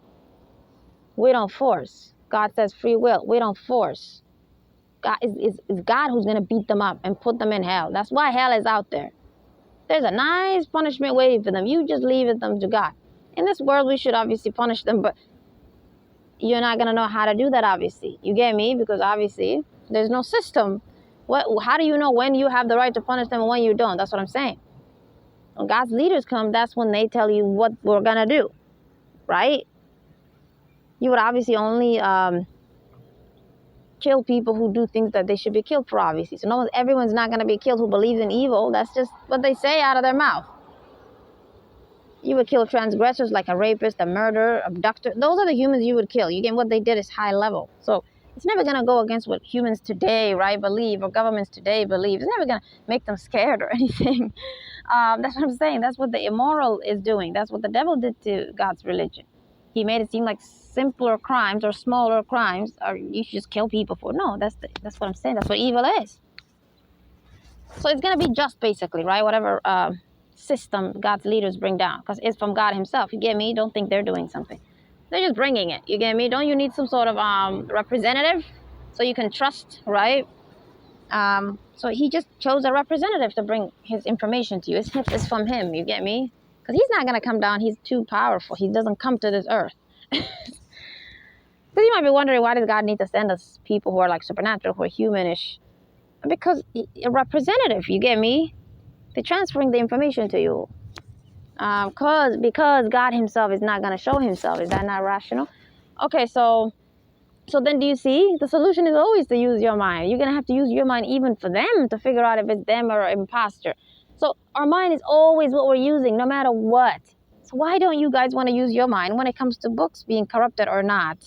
We don't force. God says free will. We don't force. God is God who's going to beat them up and put them in hell. That's why hell is out there. There's a nice punishment waiting for them. You just leave it them to God. In this world, we should obviously punish them, but you're not going to know how to do that, obviously. You get me? Because obviously, there's no system. How do you know when you have the right to punish them and when you don't? That's what I'm saying. When God's leaders come, that's when they tell you what we're going to do, right? You would obviously only kill people who do things that they should be killed for, obviously. So everyone's not going to be killed who believes in evil. That's just what they say out of their mouth. You would kill transgressors like a rapist, a murderer, abductor. Those are the humans you would kill. You get what they did is high level. So it's never going to go against what humans today, right, believe, or governments today believe. It's never going to make them scared or anything. That's what I'm saying. That's what the immoral is doing. That's what the devil did to God's religion. He made it seem like simpler crimes or smaller crimes, or you should just kill people for. No, that's what I'm saying. That's what evil is. So it's going to be just, basically, right? Whatever system God's leaders bring down, because it's from God himself. You get me? Don't think they're doing something. They're just bringing it. You get me? Don't you need some sort of representative so you can trust, right? So he just chose a representative to bring his information to you. It's from him. You get me? Because he's not going to come down. He's too powerful. He doesn't come to this earth. Because you might be wondering, why does God need to send us people who are like supernatural, who are humanish? Because a representative, you get me? They're transferring the information to you. Because God himself is not going to show himself. Is that not rational? Okay, so then do you see? The solution is always to use your mind. You're going to have to use your mind even for them to figure out if it's them or an imposter. So our mind is always what we're using, no matter what. So why don't you guys want to use your mind when it comes to books being corrupted or not?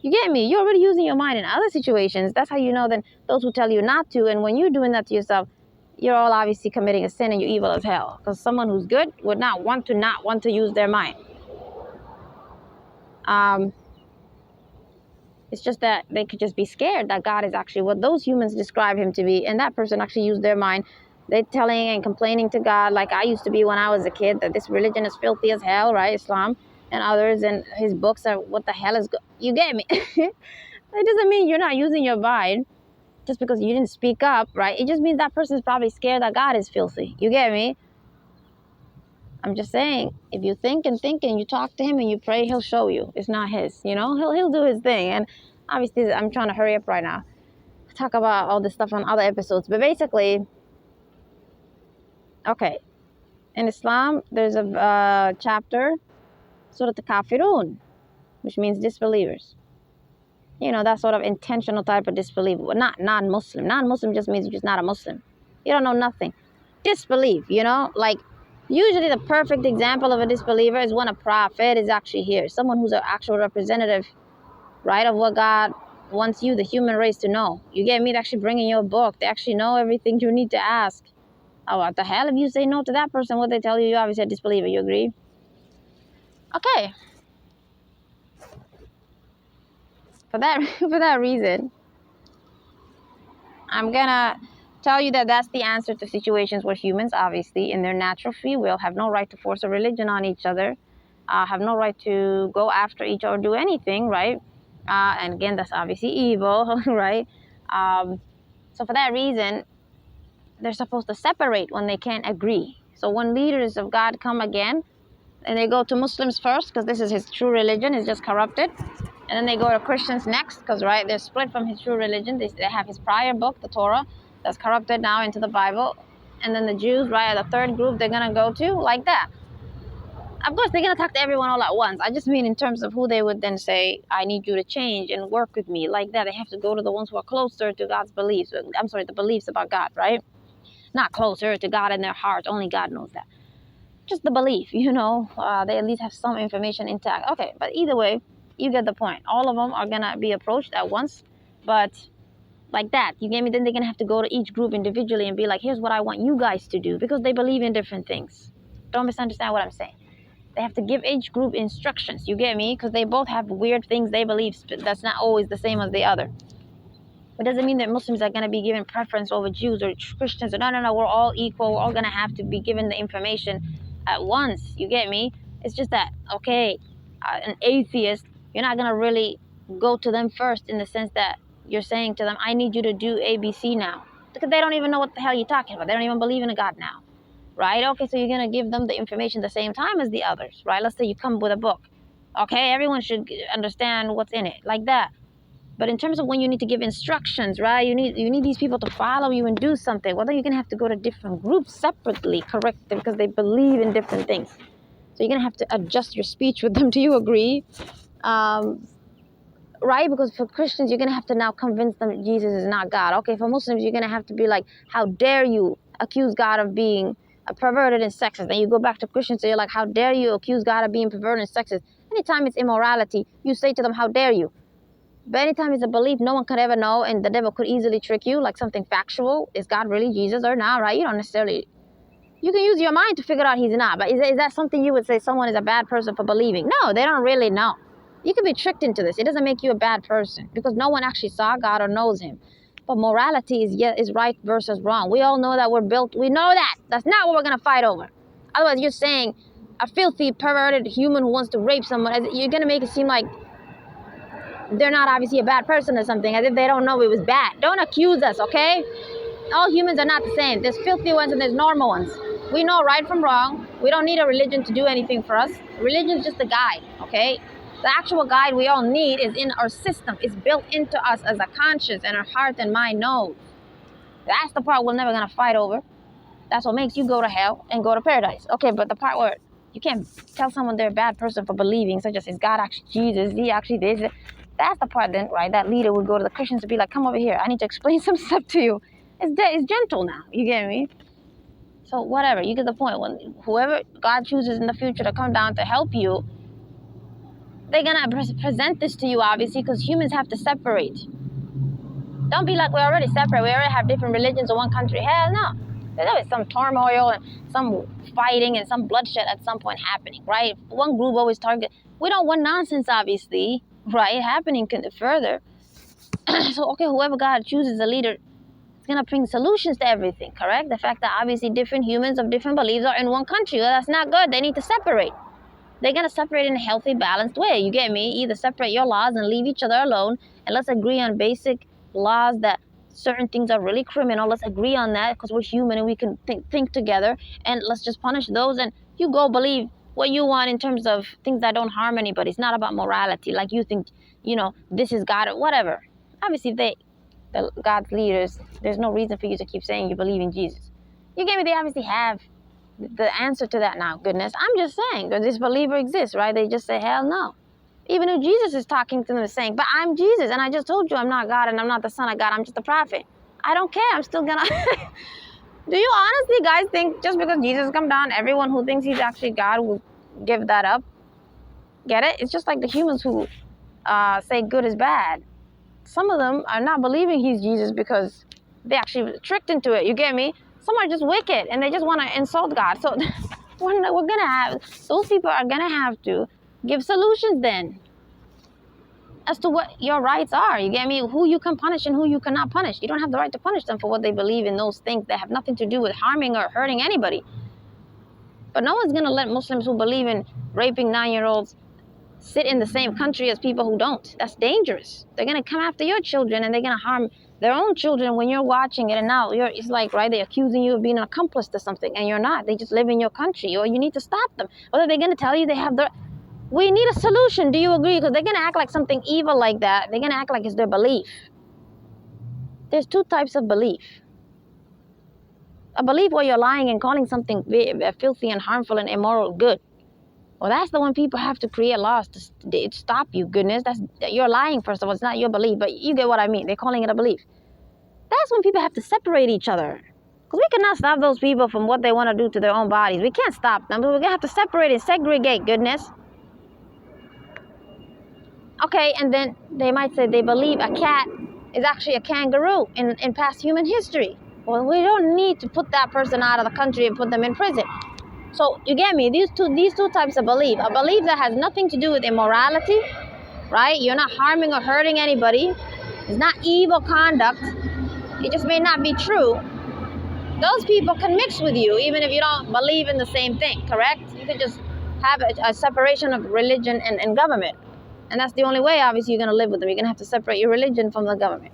You get me? You're already using your mind in other situations. That's how you know then those who tell you not to. And when you're doing that to yourself, you're all obviously committing a sin and you're evil as hell. Because someone who's good would not want to use their mind. It's just that they could just be scared that God is actually what those humans describe him to be. And that person actually used their mind. They're telling and complaining to God like I used to be when I was a kid, that this religion is filthy as hell, right? Islam and others, and his books are what the hell is you get me? It doesn't mean you're not using your mind just because you didn't speak up, right? It just means that person is probably scared that God is filthy. You get me? I'm just saying, if you think and you talk to him and you pray, he'll show you. It's not his, you know? He'll do his thing. And obviously, I'm trying to hurry up right now. Talk about all this stuff on other episodes. But basically, okay, in Islam, there's a chapter, Surah Al-Kafirun, which means disbelievers. You know, that sort of intentional type of disbeliever. Well, not non-Muslim. Non-Muslim just means you're just not a Muslim. You don't know nothing. Disbelief, you know? Like, usually the perfect example of a disbeliever is when a prophet is actually here. Someone who's an actual representative, right, of what God wants you, the human race, to know. You get me? They're actually bringing you a book. They actually know everything you need to ask. Oh, what the hell? If you say no to that person, what they tell you, you obviously a disbeliever. You agree? Okay. For that reason, I'm gonna tell you that that's the answer to situations where humans, obviously, in their natural free will, have no right to force a religion on each other, have no right to go after each other or do anything, right? And again, that's obviously evil, right? So for that reason, they're supposed to separate when they can't agree. So when leaders of God come again, and they go to Muslims first, because this is his true religion, is just corrupted. And then they go to Christians next, because, right, they're split from his true religion. They have his prior book, the Torah, that's corrupted now into the Bible. And then the Jews, right, are the third group they're going to go to, like that. Of course, they're going to talk to everyone all at once. I just mean in terms of who they would then say, I need you to change and work with me, like that. They have to go to the ones who are closer to God's beliefs. I'm sorry, the beliefs about God, right? Not closer to God in their heart. Only God knows that. Just the belief, you know. They at least have some information intact. Okay, but either way, you get the point. All of them are going to be approached at once, but like that. You get me? Then they're going to have to go to each group individually and be like, here's what I want you guys to do, because they believe in different things. Don't misunderstand what I'm saying. They have to give each group instructions. You get me? Because they both have weird things they believe that's not always the same as the other. It doesn't mean that Muslims are going to be given preference over Jews or Christians. No. We're all equal. We're all going to have to be given the information at once. You get me? It's just that, okay, an atheist, you're not going to really go to them first in the sense that you're saying to them, I need you to do ABC now. Because they don't even know what the hell you're talking about. They don't even believe in a God now. Right? Okay, so you're going to give them the information the same time as the others. Right? Let's say you come with a book. Okay, everyone should understand what's in it. Like that. But in terms of when you need to give instructions, right? You need these people to follow you and do something. Well, then you're going to have to go to different groups separately, correct them, because they believe in different things. So you're going to have to adjust your speech with them. Do you agree? Right? Because for Christians, you're going to have to now convince them Jesus is not God. Okay, for Muslims, you're going to have to be like, how dare you accuse God of being a perverted and sexist? Then you go back to Christians, so you're like, how dare you accuse God of being perverted and sexist? Anytime it's immorality, you say to them, how dare you? But anytime it's a belief no one could ever know, and the devil could easily trick you, like something factual, is God really Jesus or not, right? You don't necessarily, you can use your mind to figure out he's not, but is that something you would say someone is a bad person for believing? No, they don't really know. You can be tricked into this. It doesn't make you a bad person, because no one actually saw God or knows him. But morality is right versus wrong. We all know that we're built, we know that. That's not what we're going to fight over. Otherwise, you're saying a filthy, perverted human who wants to rape someone, you're going to make it seem like they're not obviously a bad person or something, as if they don't know it was bad. Don't accuse us, okay? All humans are not the same. There's filthy ones and there's normal ones. We know right from wrong. We don't need a religion to do anything for us. Religion is just a guide, okay? The actual guide we all need is in our system. It's built into us as a conscience, and our heart and mind knows. That's the part we're never going to fight over. That's what makes you go to hell and go to paradise. Okay, but the part where you can't tell someone they're a bad person for believing, such as, is God actually Jesus? Is he actually this? That's the part then, right? That leader would go to the Christians and be like, come over here. I need to explain some stuff to you. It's gentle now. You get me? So whatever. You get the point. When whoever God chooses in the future to come down to help you, they're going to present this to you, obviously, because humans have to separate. Don't be like, we're already separate. We already have different religions in one country. Hell no. There's always some turmoil and some fighting and some bloodshed at some point happening, right? One group always target. We don't want nonsense, obviously, right? Happening further. So, okay, whoever God chooses a leader, it's going to bring solutions to everything, correct? The fact that obviously different humans of different beliefs are in one country, well, that's not good. They need to separate. They're going to separate in a healthy, balanced way. You get me? Either separate your laws and leave each other alone, and let's agree on basic laws that certain things are really criminal. Let's agree on that because we're human and we can think together, and let's just punish those. And you go believe what you want in terms of things that don't harm anybody. It's not about morality. Like you think, this is God or whatever. Obviously, the God's leaders, there's no reason for you to keep saying you believe in Jesus. You get me? They obviously have the answer to that now. Goodness, I'm just saying, does this believer exist, right? They just say, hell no. Even if Jesus is talking to them saying, but I'm Jesus, and I just told you I'm not God and I'm not the son of God, I'm just a prophet. I don't care, I'm still gonna... Do you honestly guys think just because Jesus come down, everyone who thinks he's actually God will give that up? Get it? It's just like the humans who say good is bad. Some of them are not believing he's Jesus because they actually tricked into it. You get me? Some are just wicked and they just want to insult God. So we're going to have, those people are going to have to give solutions then as to what your rights are. You get me? Who you can punish and who you cannot punish. You don't have the right to punish them for what they believe in, those things that have nothing to do with harming or hurting anybody. But no one's going to let Muslims who believe in raping 9-year-olds sit in the same country as people who don't. That's dangerous. They're going to come after your children and they're going to harm their own children when you're watching it. And now it's like, right, they're accusing you of being an accomplice to something and you're not. They just live in your country, or you need to stop them. Or they're going to tell you they have we need a solution. Do you agree? Because they're going to act like something evil like that. They're going to act like it's their belief. There's two types of belief. A belief where you're lying and calling something filthy and harmful and immoral good. Well, that's the one people have to create laws to stop you. Goodness, you're lying, first of all. It's not your belief, but you get what I mean. They're calling it a belief. That's when people have to separate each other. Because we cannot stop those people from what they want to do to their own bodies. We can't stop them, but we're going to have to separate and segregate, goodness. Okay, and then they might say they believe a cat is actually a kangaroo in past human history. Well, we don't need to put that person out of the country and put them in prison. So you get me? These two types of belief. A belief that has nothing to do with immorality, right? You're not harming or hurting anybody. It's not evil conduct. It just may not be true. Those people can mix with you even if you don't believe in the same thing, correct? You could just have a separation of religion and government. And that's the only way, obviously, you're going to live with them. You're going to have to separate your religion from the government.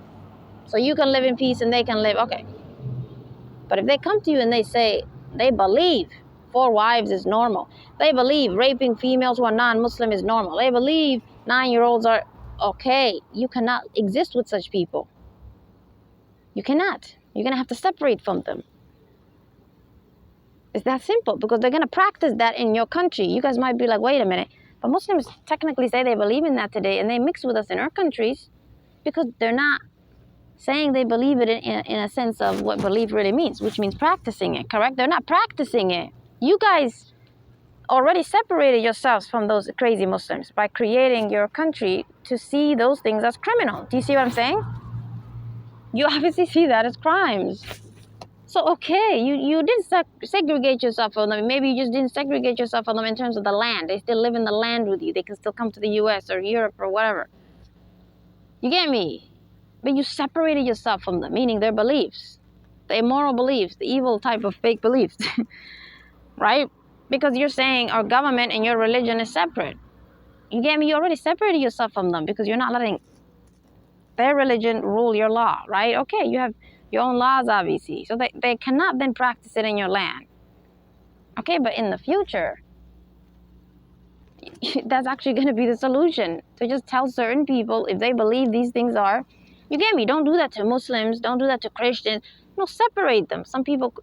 So you can live in peace and they can live, okay. But if they come to you and they say they believe 4 wives is normal. They believe raping females who are non-Muslim is normal. They believe 9-year-olds are okay. You cannot exist with such people. You cannot. You're going to have to separate from them. It's that simple because they're going to practice that in your country. You guys might be like, wait a minute. But Muslims technically say they believe in that today and they mix with us in our countries because they're not saying they believe it in a sense of what belief really means, which means practicing it, correct? They're not practicing it. You guys already separated yourselves from those crazy Muslims by creating your country to see those things as criminal. Do you see what I'm saying? You obviously see that as crimes. So, okay, you didn't segregate yourself from them. Maybe you just didn't segregate yourself from them in terms of the land. They still live in the land with you. They can still come to the US or Europe or whatever. You get me? But you separated yourself from them, meaning their beliefs, the immoral beliefs, the evil type of fake beliefs. Right? Because you're saying our government and your religion is separate. You get me? You already separated yourself from them because you're not letting their religion rule your law, right? Okay, you have your own laws, obviously. So they cannot then practice it in your land. Okay, but in the future, that's actually going to be the solution. To just tell certain people if they believe these things are, you get me? Don't do that to Muslims. Don't do that to Christians. No, separate them. Some people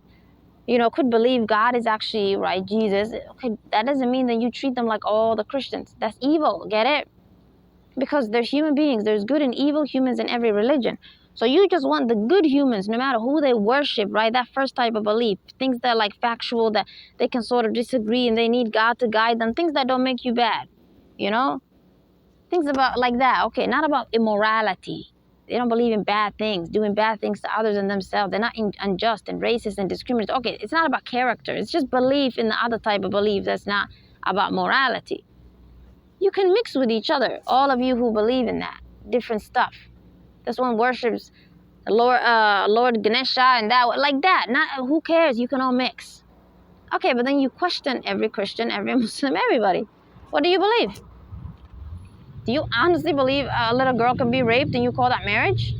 could believe God is actually, right, Jesus. Okay, that doesn't mean that you treat them like all the Christians. That's evil, get it? Because they're human beings. There's good and evil humans in every religion. So you just want the good humans, no matter who they worship, right? That first type of belief. Things that are like factual, that they can sort of disagree and they need God to guide them. Things that don't make you bad, Things about like that. Okay, not about immorality. They don't believe in bad things, doing bad things to others and themselves. They're not unjust and racist and discriminatory. Okay, it's not about character. It's just belief in the other type of belief that's not about morality. You can mix with each other, all of you who believe in that, different stuff. This one worships Lord Ganesha and that, like that. Not, who cares? You can all mix. Okay, but then you question every Christian, every Muslim, everybody. What do you believe? Do you honestly believe a little girl can be raped and you call that marriage?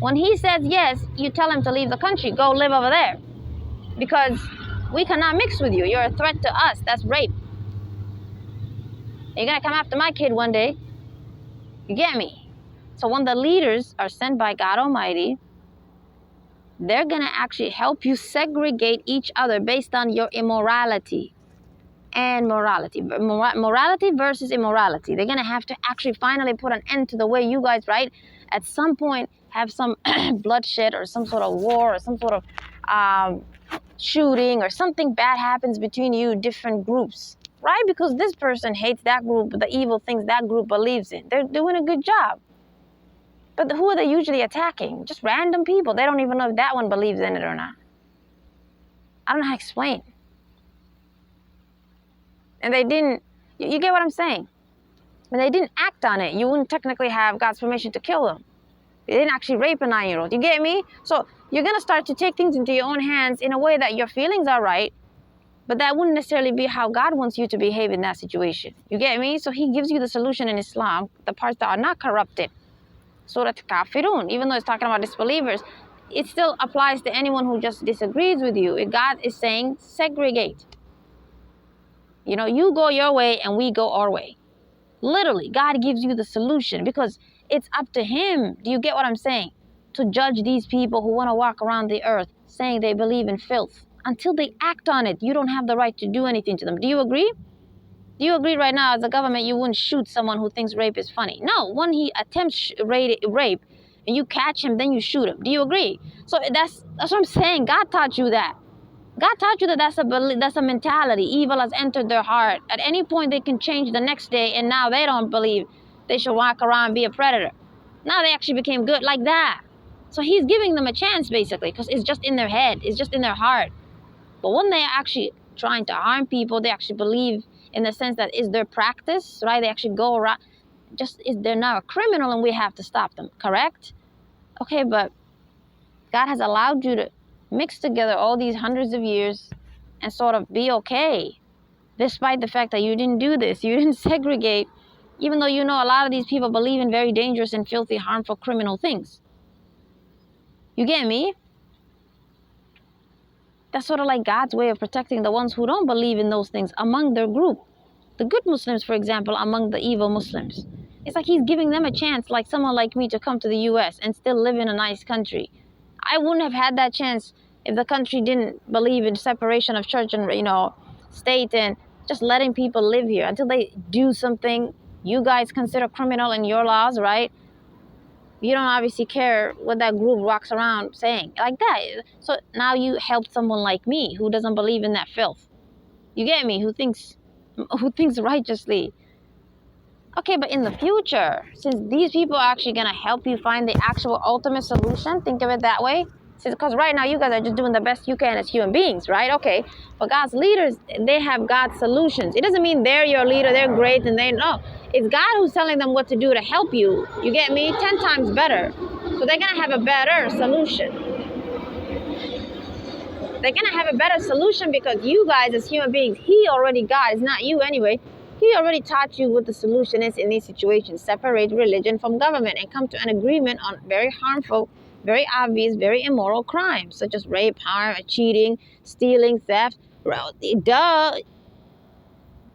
When he says yes, you tell him to leave the country, go live over there. Because we cannot mix with you. You're a threat to us. That's rape. You're going to come after my kid one day. You get me? So when the leaders are sent by God Almighty, they're going to actually help you segregate each other based on your immorality and morality. Morality versus immorality. They're going to have to actually finally put an end to the way you guys, right, at some point have some bloodshed or some sort of war or some sort of shooting or something bad happens between you, different groups, right? Because this person hates that group, the evil things that group believes in. They're doing a good job. But who are they usually attacking? Just random people. They don't even know if that one believes in it or not. I don't know how to explain. And they didn't, you get what I'm saying? When they didn't act on it, you wouldn't technically have God's permission to kill them. They didn't actually rape a 9-year-old. You get me? So you're going to start to take things into your own hands in a way that your feelings are right, but that wouldn't necessarily be how God wants you to behave in that situation. You get me? So he gives you the solution in Islam, the parts that are not corrupted. Surah Kafirun, even though it's talking about disbelievers, it still applies to anyone who just disagrees with you. God is saying segregate. You know, you go your way and we go our way. Literally, God gives you the solution because it's up to him. Do you get what I'm saying? To judge these people who want to walk around the earth saying they believe in filth. Until they act on it, you don't have the right to do anything to them. Do you agree? Do you agree right now as a government you wouldn't shoot someone who thinks rape is funny? No, when he attempts rape and you catch him, then you shoot him. Do you agree? So that's what I'm saying. God taught you that. God taught you that that's a mentality. Evil has entered their heart. At any point, they can change the next day, and now they don't believe they should walk around and be a predator. Now they actually became good like that. So he's giving them a chance, basically, because it's just in their head. It's just in their heart. But when they're actually trying to harm people, they actually believe in the sense that is their practice, right? They actually go around. They're now a criminal, and we have to stop them, correct? Okay, but God has allowed you to mix together all these hundreds of years and sort of be okay, despite the fact that you didn't do this. You didn't segregate, even though you know a lot of these people believe in very dangerous and filthy, harmful, criminal things. You get me? That's sort of like God's way of protecting the ones who don't believe in those things among their group. The good Muslims, for example, among the evil Muslims. It's like he's giving them a chance, like someone like me, to come to the U.S. and still live in a nice country. I wouldn't have had that chance if the country didn't believe in separation of church and, state and just letting people live here until they do something you guys consider criminal in your laws, right? You don't obviously care what that group walks around saying like that. So now you help someone like me who doesn't believe in that filth. You get me? Who thinks righteously. Okay, but in the future, since these people are actually going to help you find the actual ultimate solution, think of it that way. Because right now you guys are just doing the best you can as human beings, right? Okay, but God's leaders, they have God's solutions. It doesn't mean they're your leader, they're great, and they know. It's God who's telling them what to do to help you. You get me? 10 times better. So they're going to have a better solution. They're going to have a better solution because you guys as human beings, He already, God, it's not you anyway. He already taught you what the solution is in these situations. Separate religion from government and come to an agreement on very harmful, very obvious, very immoral crimes, such as rape, harm, cheating, stealing, theft. Duh.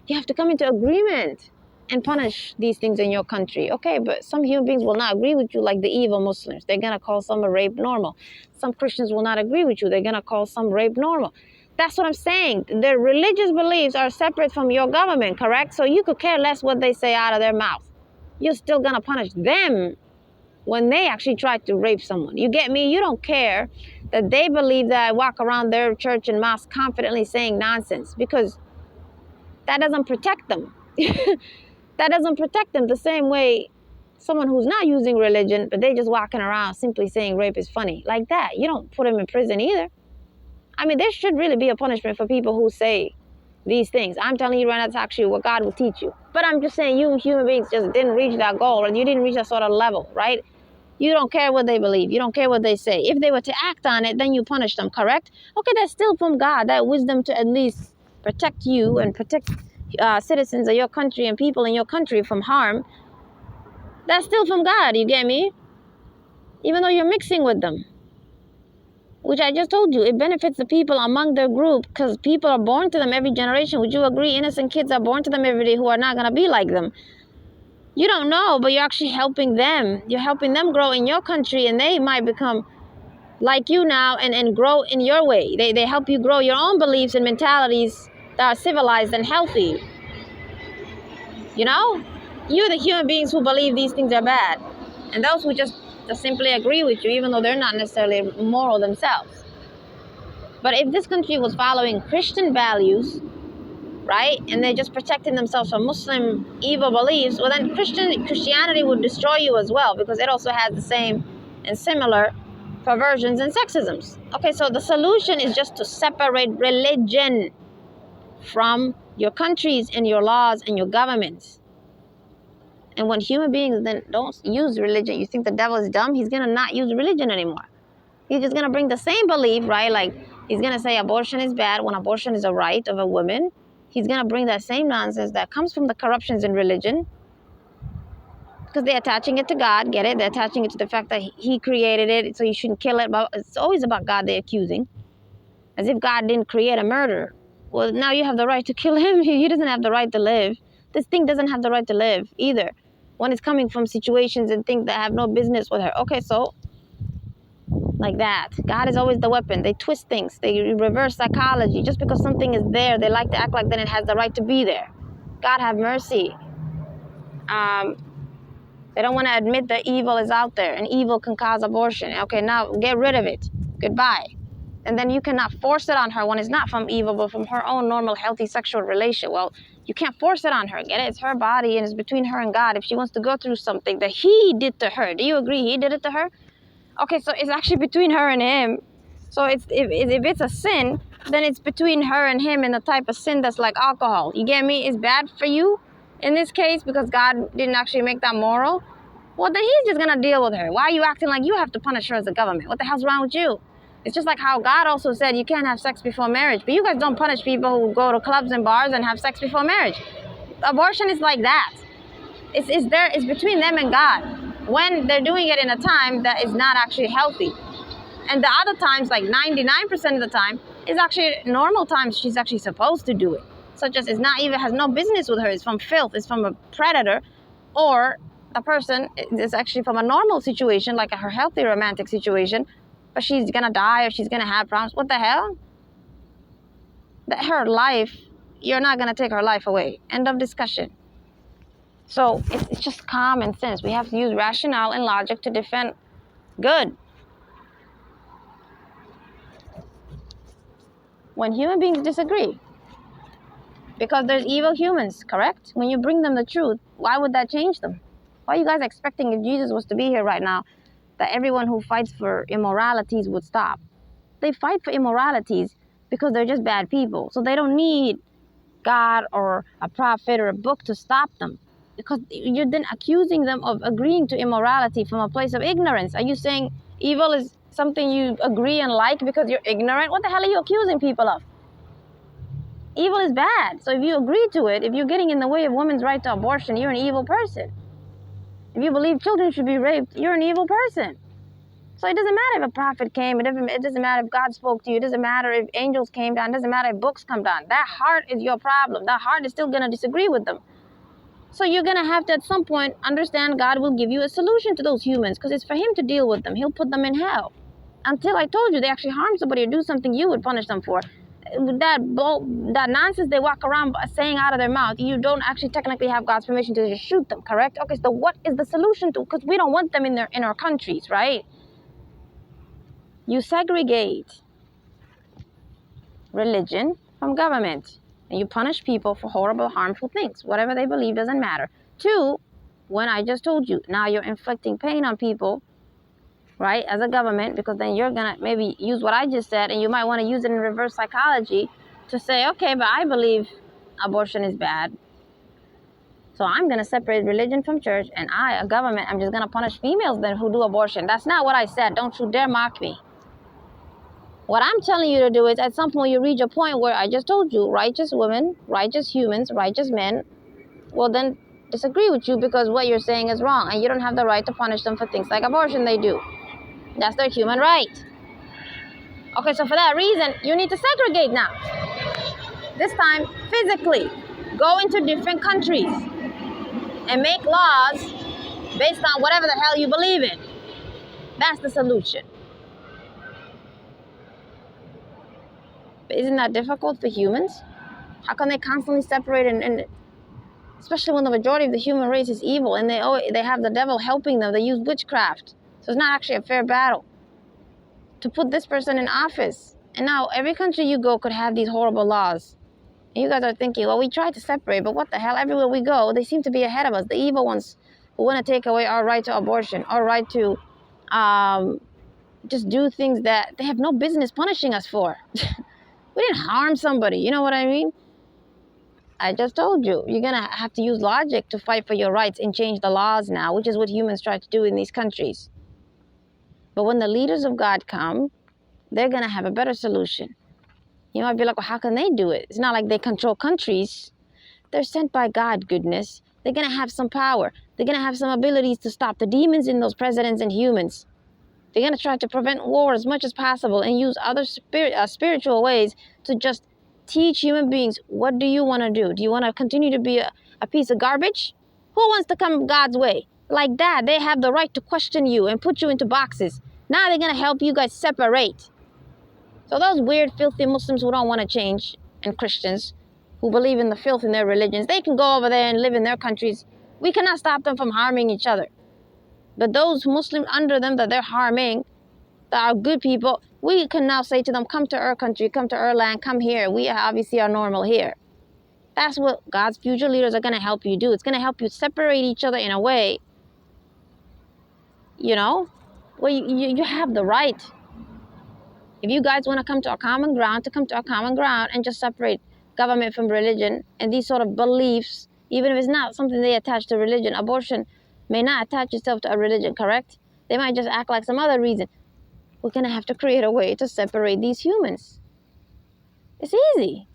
You have to come into agreement and punish these things in your country. Okay, but some human beings will not agree with you, like the evil Muslims. They're going to call some rape normal. Some Christians will not agree with you. They're going to call some rape normal. That's what I'm saying. Their religious beliefs are separate from your government, correct? So you could care less what they say out of their mouth. You're still going to punish them when they actually try to rape someone. You get me? You don't care that they believe that I walk around their church and mosque confidently saying nonsense, because that doesn't protect them. That doesn't protect them the same way someone who's not using religion, but they're just walking around simply saying rape is funny. Like that. You don't put them in prison either. I mean, there should really be a punishment for people who say these things. I'm telling you right now, that's actually what God will teach you. But I'm just saying you human beings just didn't reach that goal, and you didn't reach that sort of level, right? You don't care what they believe. You don't care what they say. If they were to act on it, then you punish them, correct? Okay, that's still from God. That wisdom to at least protect you and protect citizens of your country and people in your country from harm. That's still from God, you get me? Even though you're mixing with them. Which I just told you, it benefits the people among their group because people are born to them every generation. Would you agree? Innocent kids are born to them every day who are not going to be like them. You don't know, but you're actually helping them. You're helping them grow in your country, and they might become like you now and grow in your way. They help you grow your own beliefs and mentalities that are civilized and healthy. You know? You're the human beings who believe these things are bad. And those who just simply agree with you, even though they're not necessarily moral themselves. But if this country was following Christian values, right, and they're just protecting themselves from Muslim evil beliefs, well then Christianity would destroy you as well, because it also has the same and similar perversions and sexisms. Okay, so the solution is just to separate religion from your countries and your laws and your governments. And when human beings then don't use religion, you think the devil is dumb? He's going to not use religion anymore. He's just going to bring the same belief, right? Like he's going to say abortion is bad when abortion is a right of a woman. He's going to bring that same nonsense that comes from the corruptions in religion. Because they're attaching it to God, get it? They're attaching it to the fact that he created it, so you shouldn't kill it. But it's always about God they're accusing. As if God didn't create a murderer. Well, now you have the right to kill him. He doesn't have the right to live. This thing doesn't have the right to live either. When it's coming from situations and things that have no business with her. Okay, so like that. God is always the weapon. They twist things. They reverse psychology. Just because something is there, they like to act like then it has the right to be there. God have mercy. They don't want to admit that evil is out there and evil can cause abortion. Okay, now get rid of it. Goodbye. And then you cannot force it on her when it's not from evil, but from her own normal, healthy sexual relation. Well, you can't force it on her. Get it? It's her body and it's between her and God. If she wants to go through something that he did to her, do you agree he did it to her? Okay, so it's actually between her and him. So if it's a sin, then it's between her and him, and the type of sin that's like alcohol. You get me? It's bad for you in this case because God didn't actually make that moral. Well, then he's just going to deal with her. Why are you acting like you have to punish her as a government? What the hell's wrong with you? It's just like how God also said you can't have sex before marriage. But you guys don't punish people who go to clubs and bars and have sex before marriage. Abortion is like that. It's between them and God. When they're doing it in a time that is not actually healthy. And the other times, like 99% of the time, is actually normal times she's actually supposed to do it. Such as it's not even, has no business with her. It's from filth. It's from a predator. Or the person is actually from a normal situation, like her healthy romantic situation, but she's going to die or she's going to have problems. What the hell? Her life, you're not going to take her life away. End of discussion. So it's just common sense. We have to use rationale and logic to defend good. When human beings disagree, because there's evil humans, correct? When you bring them the truth, why would that change them? Why are you guys expecting if Jesus was to be here right now, that everyone who fights for immoralities would stop? They fight for immoralities because they're just bad people. So they don't need God or a prophet or a book to stop them. Because you're then accusing them of agreeing to immorality from a place of ignorance. Are you saying evil is something you agree and like because you're ignorant? What the hell are you accusing people of? Evil is bad. So if you agree to it, if you're getting in the way of women's right to abortion, you're an evil person. If you believe children should be raped, you're an evil person. So it doesn't matter if a prophet came. It doesn't matter if God spoke to you. It doesn't matter if angels came down. It doesn't matter if books come down. That heart is your problem. That heart is still going to disagree with them. So you're going to have to, at some point, understand God will give you a solution to those humans because it's for him to deal with them. He'll put them in hell. Until I told you they actually harm somebody or do something you would punish them for. That nonsense they walk around saying out of their mouth, you don't actually technically have God's permission to just shoot them, correct? Okay, so what is the solution to? Because we don't want them in our countries, right? You segregate religion from government. And you punish people for horrible, harmful things. Whatever they believe doesn't matter. 2, when I just told you, now you're inflicting pain on people, right, as a government, because then you're going to maybe use what I just said, and you might want to use it in reverse psychology to say, okay, but I believe abortion is bad. So I'm going to separate religion from church, and a government, I'm just going to punish females then who do abortion. That's not what I said. Don't you dare mock me. What I'm telling you to do is, at some point you reach a point where I just told you, righteous women, righteous humans, righteous men will then disagree with you because what you're saying is wrong, and you don't have the right to punish them for things like abortion they do. That's their human right. Okay, so for that reason, you need to segregate now. This time, physically. Go into different countries and make laws based on whatever the hell you believe in. That's the solution. But isn't that difficult for humans? How can they constantly separate and especially when the majority of the human race is evil and they have the devil helping them. They use witchcraft. So it's not actually a fair battle to put this person in office. And now every country you go could have these horrible laws. And you guys are thinking, well, we tried to separate, but what the hell? Everywhere we go, they seem to be ahead of us. The evil ones who want to take away our right to abortion, our right to just do things that they have no business punishing us for. We didn't harm somebody. You know what I mean? I just told you, you're going to have to use logic to fight for your rights and change the laws now, which is what humans try to do in these countries. But when the leaders of God come, they're going to have a better solution. You might be like, well, how can they do it? It's not like they control countries. They're sent by God, goodness. They're going to have some power. They're going to have some abilities to stop the demons in those presidents and humans. They're going to try to prevent war as much as possible and use other spiritual ways to just teach human beings, what do you want to do? Do you want to continue to be a piece of garbage? Who wants to come God's way? Like that, they have the right to question you and put you into boxes. Now they're going to help you guys separate. So those weird, filthy Muslims who don't want to change, and Christians who believe in the filth in their religions, they can go over there and live in their countries. We cannot stop them from harming each other. But those Muslims under them that they're harming, that are good people, we can now say to them, come to our country, come to our land, come here. We obviously are normal here. That's what God's future leaders are going to help you do. It's going to help you separate each other in a way, you know, where you have the right. If you guys want to come to a common ground, and just separate government from religion and these sort of beliefs, even if it's not something they attach to religion. Abortion may not attach itself to a religion, correct? They might just act like some other reason. We're going to have to create a way to separate these humans. It's easy.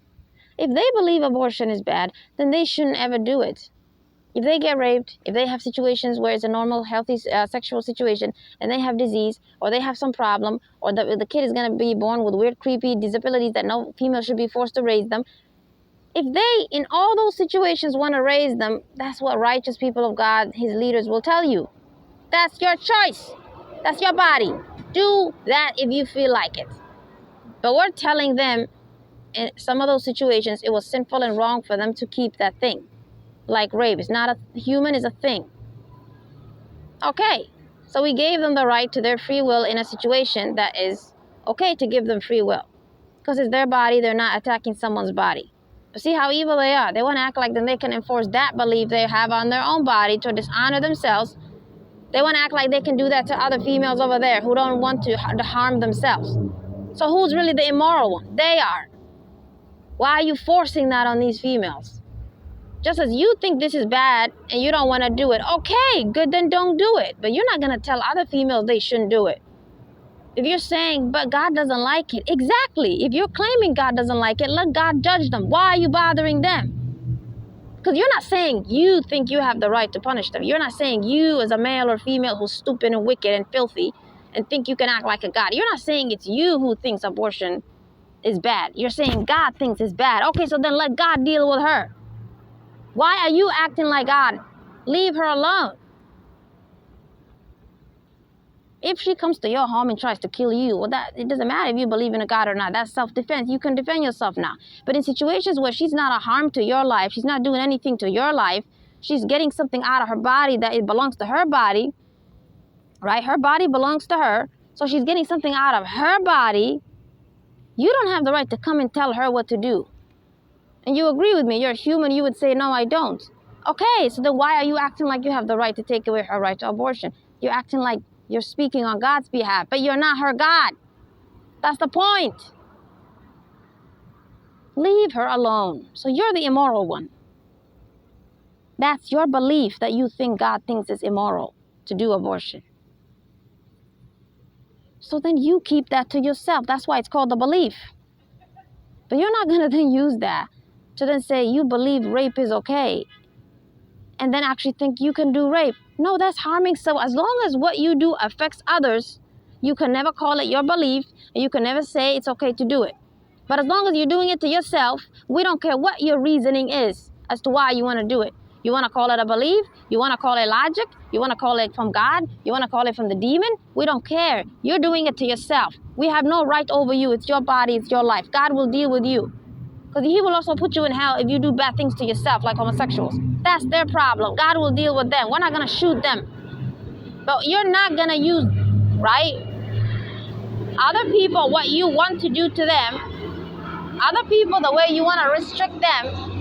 If they believe abortion is bad, then they shouldn't ever do it. If they get raped, if they have situations where it's a normal, healthy sexual situation, and they have disease, or they have some problem, or the kid is going to be born with weird, creepy disabilities that no female should be forced to raise them, if they, in all those situations, want to raise them, that's what righteous people of God, his leaders, will tell you. That's your choice. That's your body. Do that if you feel like it. But we're telling them in some of those situations it was sinful and wrong for them to keep that thing. Like rape. It's not a human, is a thing. Okay. So we gave them the right to their free will in a situation that is okay to give them free will. Because it's their body, they're not attacking someone's body. But see how evil they are. They want to act like then they can enforce that belief they have on their own body to dishonor themselves. They want to act like they can do that to other females over there who don't want to harm themselves. So who's really the immoral one? They are. Why are you forcing that on these females? Just as you think this is bad and you don't want to do it, okay, good, then don't do it. But you're not going to tell other females they shouldn't do it. If you're saying, but God doesn't like it, exactly. If you're claiming God doesn't like it, let God judge them. Why are you bothering them? Because you're not saying you think you have the right to punish them. You're not saying you as a male or female who's stupid and wicked and filthy and think you can act like a God. You're not saying it's you who thinks abortion is bad. You're saying God thinks it's bad. Okay, so then let God deal with her. Why are you acting like God? Leave her alone. If she comes to your home and tries to kill you, well, it doesn't matter if you believe in a God or not. That's self-defense. You can defend yourself now. But in situations where she's not a harm to your life, she's not doing anything to your life, she's getting something out of her body that it belongs to her body, right? Her body belongs to her. So she's getting something out of her body. You don't have the right to come and tell her what to do. And you agree with me. You're human. You would say, no, I don't. Okay, so then why are you acting like you have the right to take away her right to abortion? You're acting like you're speaking on God's behalf, but you're not her God. That's the point. Leave her alone. So you're the immoral one. That's your belief that you think God thinks it's immoral to do abortion. So then you keep that to yourself. That's why it's called the belief. But you're not going to then use that to then say you believe rape is okay and then actually think you can do rape. No, that's harming. So as long as what you do affects others, you can never call it your belief and you can never say it's okay to do it. But as long as you're doing it to yourself, we don't care what your reasoning is as to why you want to do it. You want to call it a belief? You want to call it logic? You want to call it from God? You want to call it from the demon? We don't care. You're doing it to yourself. We have no right over you. It's your body. It's your life. God will deal with you. Because he will also put you in hell if you do bad things to yourself, like homosexuals. That's their problem. God will deal with them. We're not going to shoot them. But you're not going to use, right? Other people, what you want to do to them, other people, the way you want to restrict them,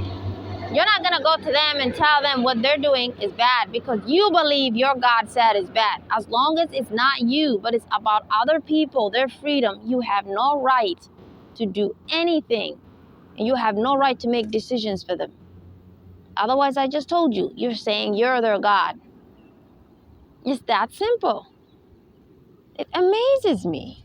you're not going to go to them and tell them what they're doing is bad because you believe your God said is bad. As long as it's not you, but it's about other people, their freedom, you have no right to do anything. And you have no right to make decisions for them. Otherwise, I just told you, you're saying you're their God. It's that simple. It amazes me.